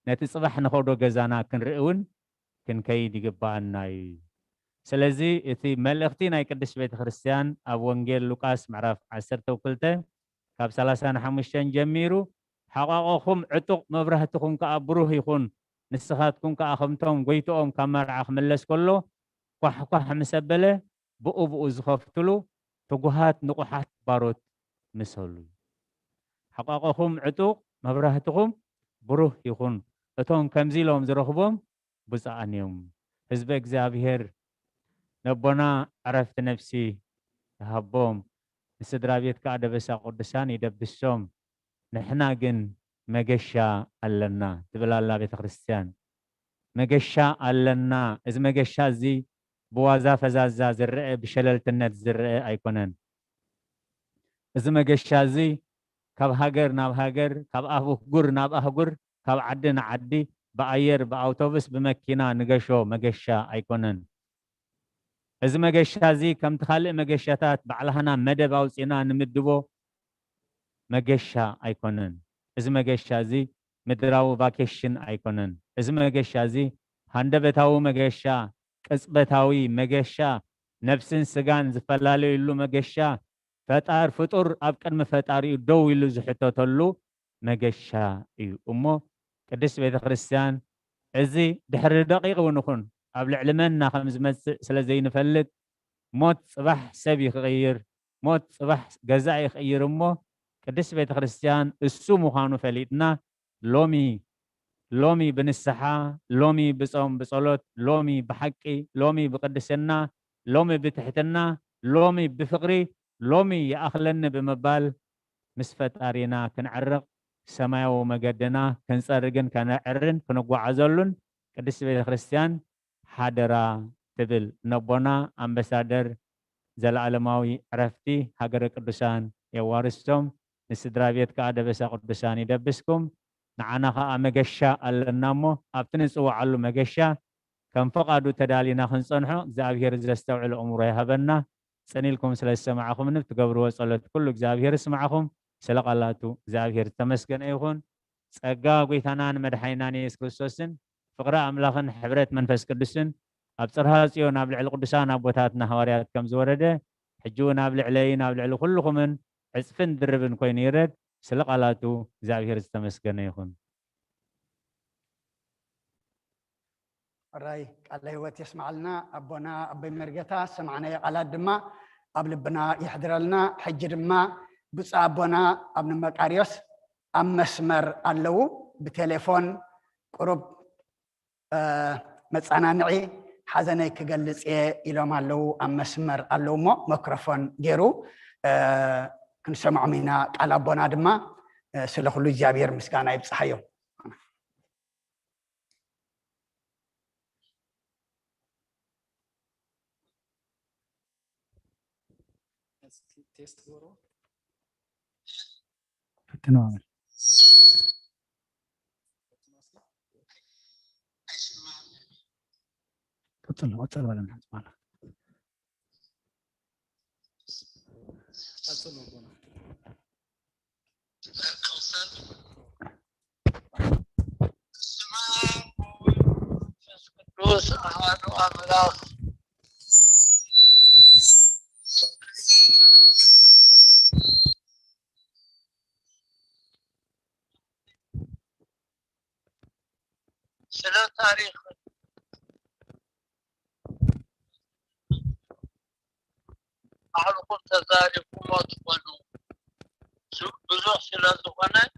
S5: نتصبح نخودو جزانا كنرئون كن كيد يقبعنا سلازي اتي ملختي ناي قدس بيت خريستيان اب وانجيل لوقاس معرف 10 وكلته كاب 35 جميرو حقاقكم عتق مبرهتكم كابروه يكون نسخاتكم كاخمتم غيتوم كمرعخ ملس كله كح مسبله بؤ زخفتلو تقوهات نقحات باروت مسلو حقاقكم عتق مبرهتكم بروه يكون اتون كمزيلهم زرخبهم بصانيهم حزب እግዚአብሔር نبنا عرفت نفسي هبوم السدرابيت كعدة بس قدسان يدبسهم نحنا جن مجشة لنا تبلا الله بيت خريستيان مجشة لنا إذا مجشة زي بوازا فزازا زرع بشلل تنت زرع أيقونن إذا مجشة زي كاب هاجر ناب هاجر كاب أهو جر ناب أهو جر كاب عدنا عدي بأير بأوتوبس بمكينة نجشوا مجشة أيقونن إذا مجشة زي كم تخلق مجشتات بعلهنا مدى باوسينا نمدبو مجشة أيقونن إذا مجشة زي مدراو فاكيشن أيقونن إذا مجشة زي هندبتاو مجشة كسبتاوي مجشة نفس سجان زفلالو يلو مجشة فتار فطور أبكر مفتاري دو يلو زحتو تلو مجشة أمو قدس بيت خريستيان إزي دحر دقيقة ونخون قبل علمنا خمس سلازي نفلت موت صباح سبي يغير موت صباح جزاء يغير أمه قدس بيت خريستيان السومو خانو فليتنا لومي بنسحة لومي بصوم بصلوت لومي بحقي لومي بقدسنا لومي بتحتنا لومي بفقري لومي يأخلنا بمبال مسفت أرينا كنعرق سماء ومجدنا كنصرجن كنعرن كنقوى عزلون قدس بيت خريستيان حادرا تبل نبونا أمبسادر زلالماوي عرفتي هاجر قدسان يوارستم نسدرابيت كعادة بس قدسان يدبسكم نعنا خا مجشة النامو أبتنسوا على مجشة كم فقدوا تدالينا خنصنحو زابير زستوعل الأمور يهبنا سنيلكم سلسة معكم نفتقبروا صلاة كل زابير اسمعكم سلق الله تو زابير تمسكن أيخون سأجا قيثانان مدحيناني يسكرسوسن فقراء أملاخن حبرت منفس قدسن أبصرها سيو نابل على قدسان أبوتاتنا هواريات كم زورده حجو نابل علي نابل على كلكم من عصفن دربن كوين يرد سلق الله تو زابير تمسكن أيخون
S2: راي الله هوت يسمع لنا أبونا أبي مرقتا سمعنا على الدماء قبل بنا يحضر لنا حج دماء بس أبونا ابن مقاريوس أم مسمر اللو بتليفون قرب مصانا نعي حزني كجلس إلهم اللو أم مسمر اللو مو ميكروفون جيرو كنسمع منا على أبونا دماء سلخلو جابير مسكانا يبصحيو
S6: تيست ورو
S3: تنوع وصل ولا نحن معنا
S7: قدوس أحد أملاك سنة تاريخ أعلقوا تزارق موت ونو بزوح سنة زخنة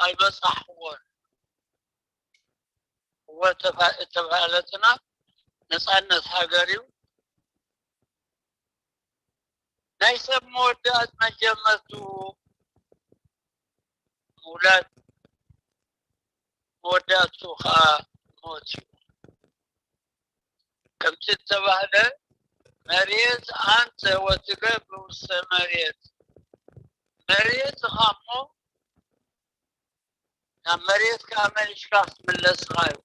S7: أي بس أحوال وتفعلتنا نسألنا هاجريو ليس مودات مجمتو مولاد موداتو خا موتي كم تتبهله مريت أنت وتقب وسط مريت خامو مريت كامل شخص من الأسغايو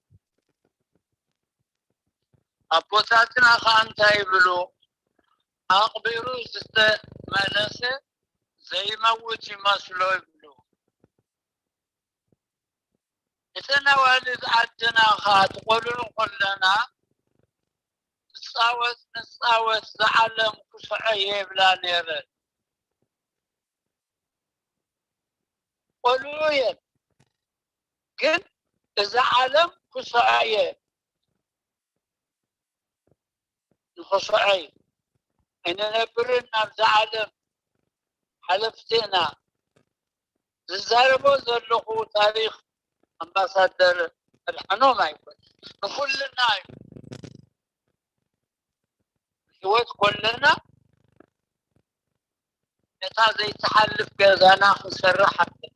S7: أبوتاتنا خانتا يبلو أقبرو ست ملسة زي موتي مسلو يبلو إتنا والد عدنا خات قولوا كلنا نصاوت زعلم كسعيه بلا نيرن قولوا ين كن زعلم كسعيه الخصعي إننا برنا بزعلم حلفتنا زربو زلقو تاريخ أمباسادر الحنو ما يكون كلنا هوت كلنا نتا زي تحلف جزانا خسر حتى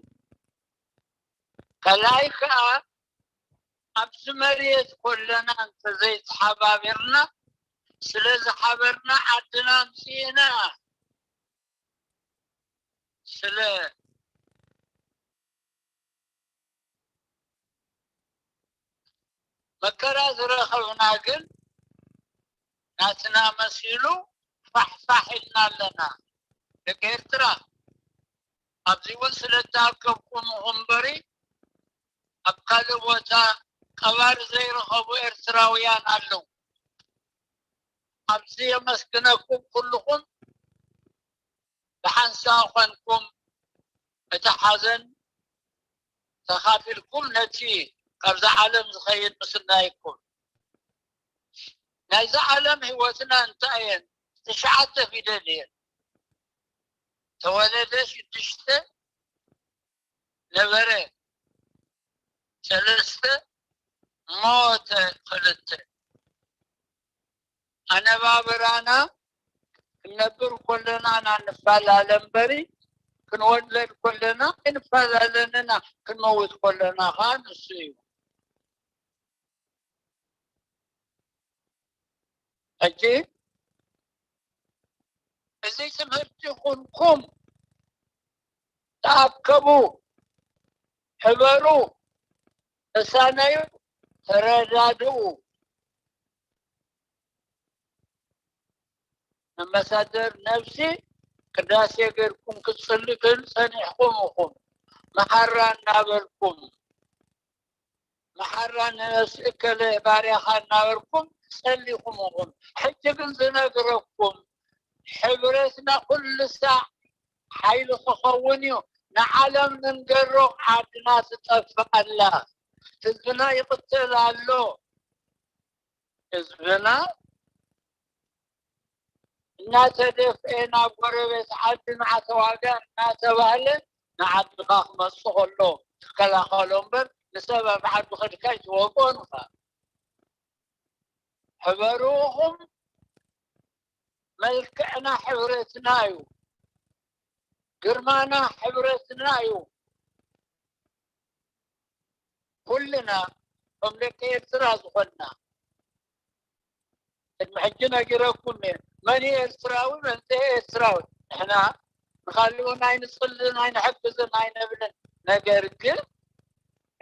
S7: كلايكا أبس مريت كلنا أنت زي تحبابرنا سلز حبرنا عدنا مسينا سلا مكرا زرخونا قل ناسنا مسيلو فحفحلنا لنا لكيرترا أبزي وسلتاكم غنبري أبقالوا وتا قوار زي رخبو إرتراويان ألو أبزي مسكنكم كلكم بحنساخنكم اتحزن تخافلكم نتي قبض عالم زخيد مسنايكم نايز عالم هوتنا انتاين تشعت في دليل تولدش تشته نبره ثلاثة موت خلته أنا بابرانا نبر كلنا نفعل عالم بري كنولد كلنا نفعل لنا كنموت كلنا خان السيو أجي إذا سمعتكم تعقبوا حبروا تسانيوا تردادوا أمباسادر نفسي قداسي غيركم كتصلكن سنحكمكم محران نابركم محران نسئكل باريخان نابركم سليكمكم حجكن زنقركم حبرتنا كل ساعة حيل خخونيو نعلم ننقرق عادنا تتفق الله حزبنا يقتل الله حزبنا الناس دفئنا قربت عدنا عتواقع الناس بهلة نعد بخاخ مصخ الله كلا خالهم بر لسبب عد بخدكاش وقونها حبروهم ملكعنا حبرتنايو قرمانا حبرتنايو كلنا مملكة إرتراز خلنا المحجنا قراكم من هي إرتراوي من هي إرتراوي إحنا نخلونا عين صلنا عين حفظنا عين ابن نقرقل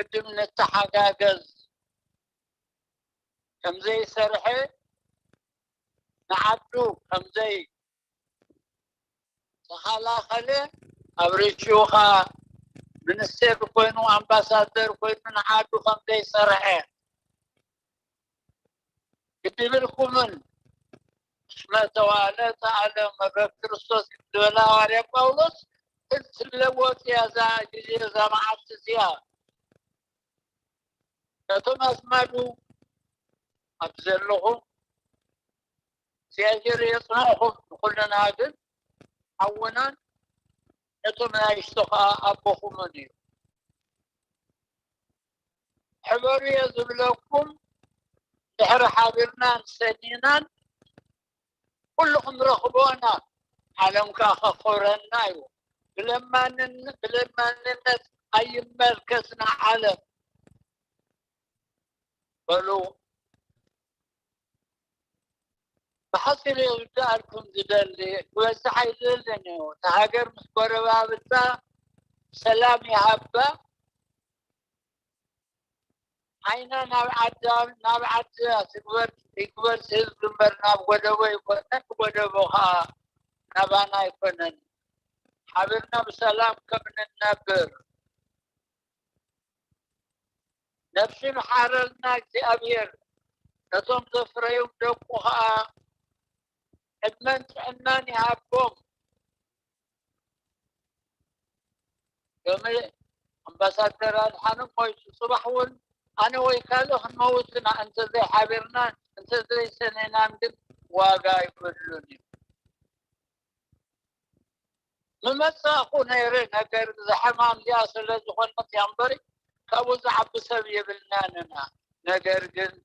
S7: قدم نتحقاقز كم زي سرحي نعدو كم زي سخالا خلي أبريشوخا من السير كوينو أمباسادر كوينو نعدو كم زي سرحي قدم لكم من اسمه توالى تعالى مبا كريستوس دولا واريا باولوس التلوت يا زا معت زيا كتم اسمعوا ابزلهم سياجر يصنعهم كلنا عدل عونا كتم يشتقى ابوكم مني حبر يزبلكم سحر حابرنا سنينا كلهم رخبونا على مكاخة خورنا بلما ننت أي مركزنا علم قالوا بحصل يقدركم ذلك بس حيدلني تهاجر مسكورة بابتا سلام يا هبة عينا نبعد تكبر سيد برناب ودوي يكونن ودوها نبانا يكونن حبرنا بسلام كمن النبر نفسي محارلنا أبير نتم ظفر يوم دقوها ادمنت اناني هابكم يوم امباسادر الحنم ويش صباحون انا ويكالو نموتنا انت زي حبرنا انت زي سنينا ندب واقع يقولوني ممسا اخونا يرين اقر زحمان لياس اللي زخونت ينبري كابو زعب سبي بالناننا نقر قل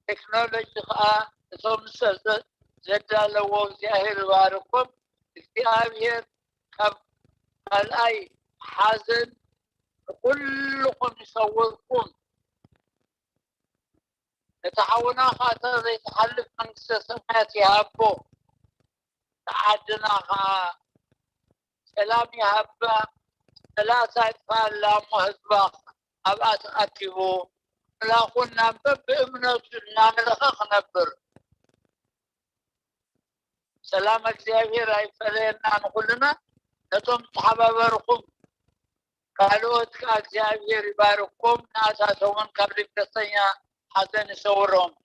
S7: تكنولوجي خاء ثم زدالو زاهر باركم اختيابير الأي حازن كلكم يصوركم نتحونا خاطر يتحلف من سمات يهبو تعدنا خا سلام يهبا ثلاثة أطفال لا مهزبا أبعث أكبو لا قلنا بأمنا نعمل نبر سلامك زيافير أي فلينا نقولنا نتم تحبابركم قالوا اتكاك زيافير يباركم ناسا سوون كبريك تسنيا حسن يصورهم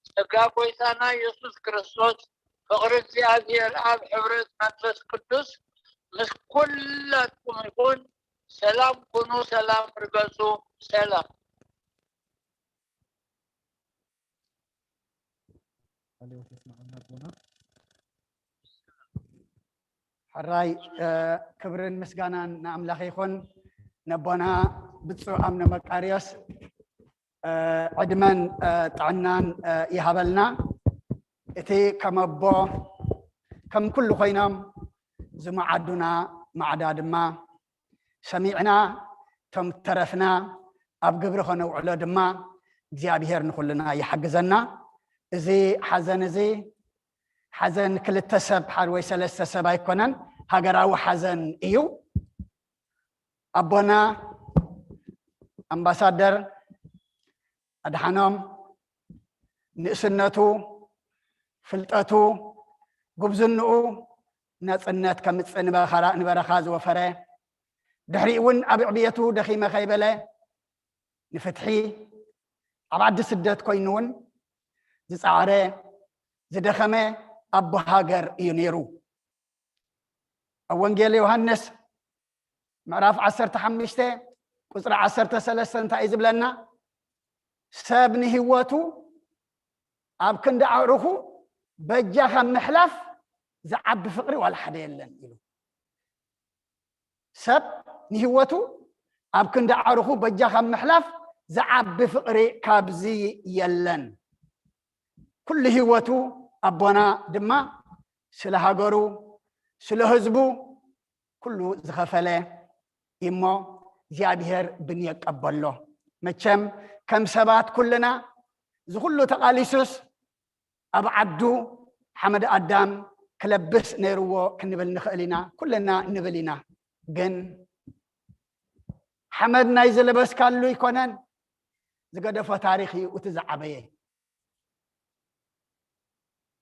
S7: سبقا كويسانا يسوس كريستوس فقر زيافير الآب حبرت منفس قدس مش كلكم يكون سلام كونوا سلام رقصوا سلام
S2: حراي كبرن مسجانا نعمل يكون نبونا بتصو أمن مكاريوس عدمان تعنان يهبلنا إتي كم أبو كم كل خينام زم عدنا معداد ما سمعنا تم ترفنا أبقبرخنا وعلاد ما زيابير نقولنا يحجزنا زي حزن كل التسب حروي سلسة سبا يكونن هاجراو حزن إيو أبونا أمباسادر أدحنام نسنتو فلتاتو قبزنو ناس كمتسن نبرخاز وفره دحريون أبعبيتو دخيمة خيبلة نفتحي عبد سدات كوينون زعاره زدخمه أبو هاجر ينيرو أوانجيل يوحنس معرف 15 قصر 13 تايزب لنا سابني هواتو أبكن دعوه بجاها محلف زعب فقري ولا حدا يلن سب نهواتو أبكن دعوه بجاها محلف زعب فقري كابزي يلن كل هواتو أبونا دما سلا هاجرو سلا هزبو كله زخفله إما زيابير بنيك أبله متشم كم سبات كلنا زغلو تقاليسوس أبعدو حمد أدم كلبس نيرو كنبل نخلينا كلنا نبلينا جن حمد نايزل بس كان له يكونن زقدفة تاريخي وتزعبيه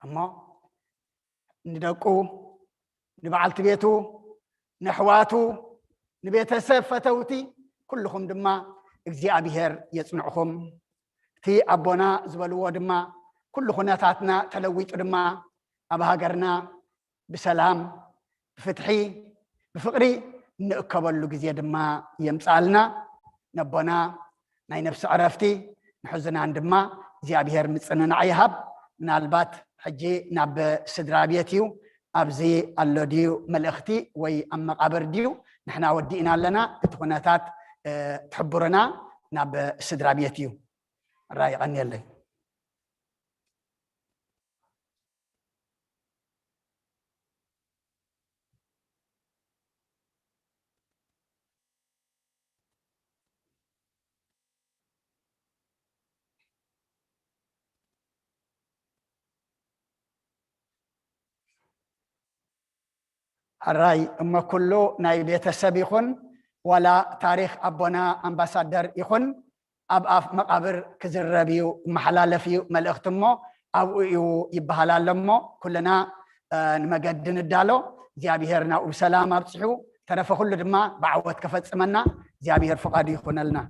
S2: أما ندقو نبعلت بيتو نحواتو نبيت فتوتي كلهم دما اجزيابير يصنعهم تي أبونا زبلوا دما كل خناتاتنا تلويت دما أبهاجرنا بسلام بفتحي بفقري نقبل جزية دما يمسالنا نبونا ناي نفس عرفتي نحزن عندما زيابير متصنن عيهب من البات حجي ناب سدرابيتيو أبزي اللوديو ملختي وي أما قبر ديو نحنا ودينا لنا تخناتات تحبرنا ناب سدرابيتيو راي عني اللي الراي اما كله ناي بيتسب يخون ولا تاريخ ابونا امباسادر يخون اب مقابر كزربيو محلالفيو ملختمو او يبهلالمو كلنا نمقدن الدالو زيابيرنا وبسلام ابصحو ترى كل دما بعوت كفصمنا زيابير فقاد يخون لنا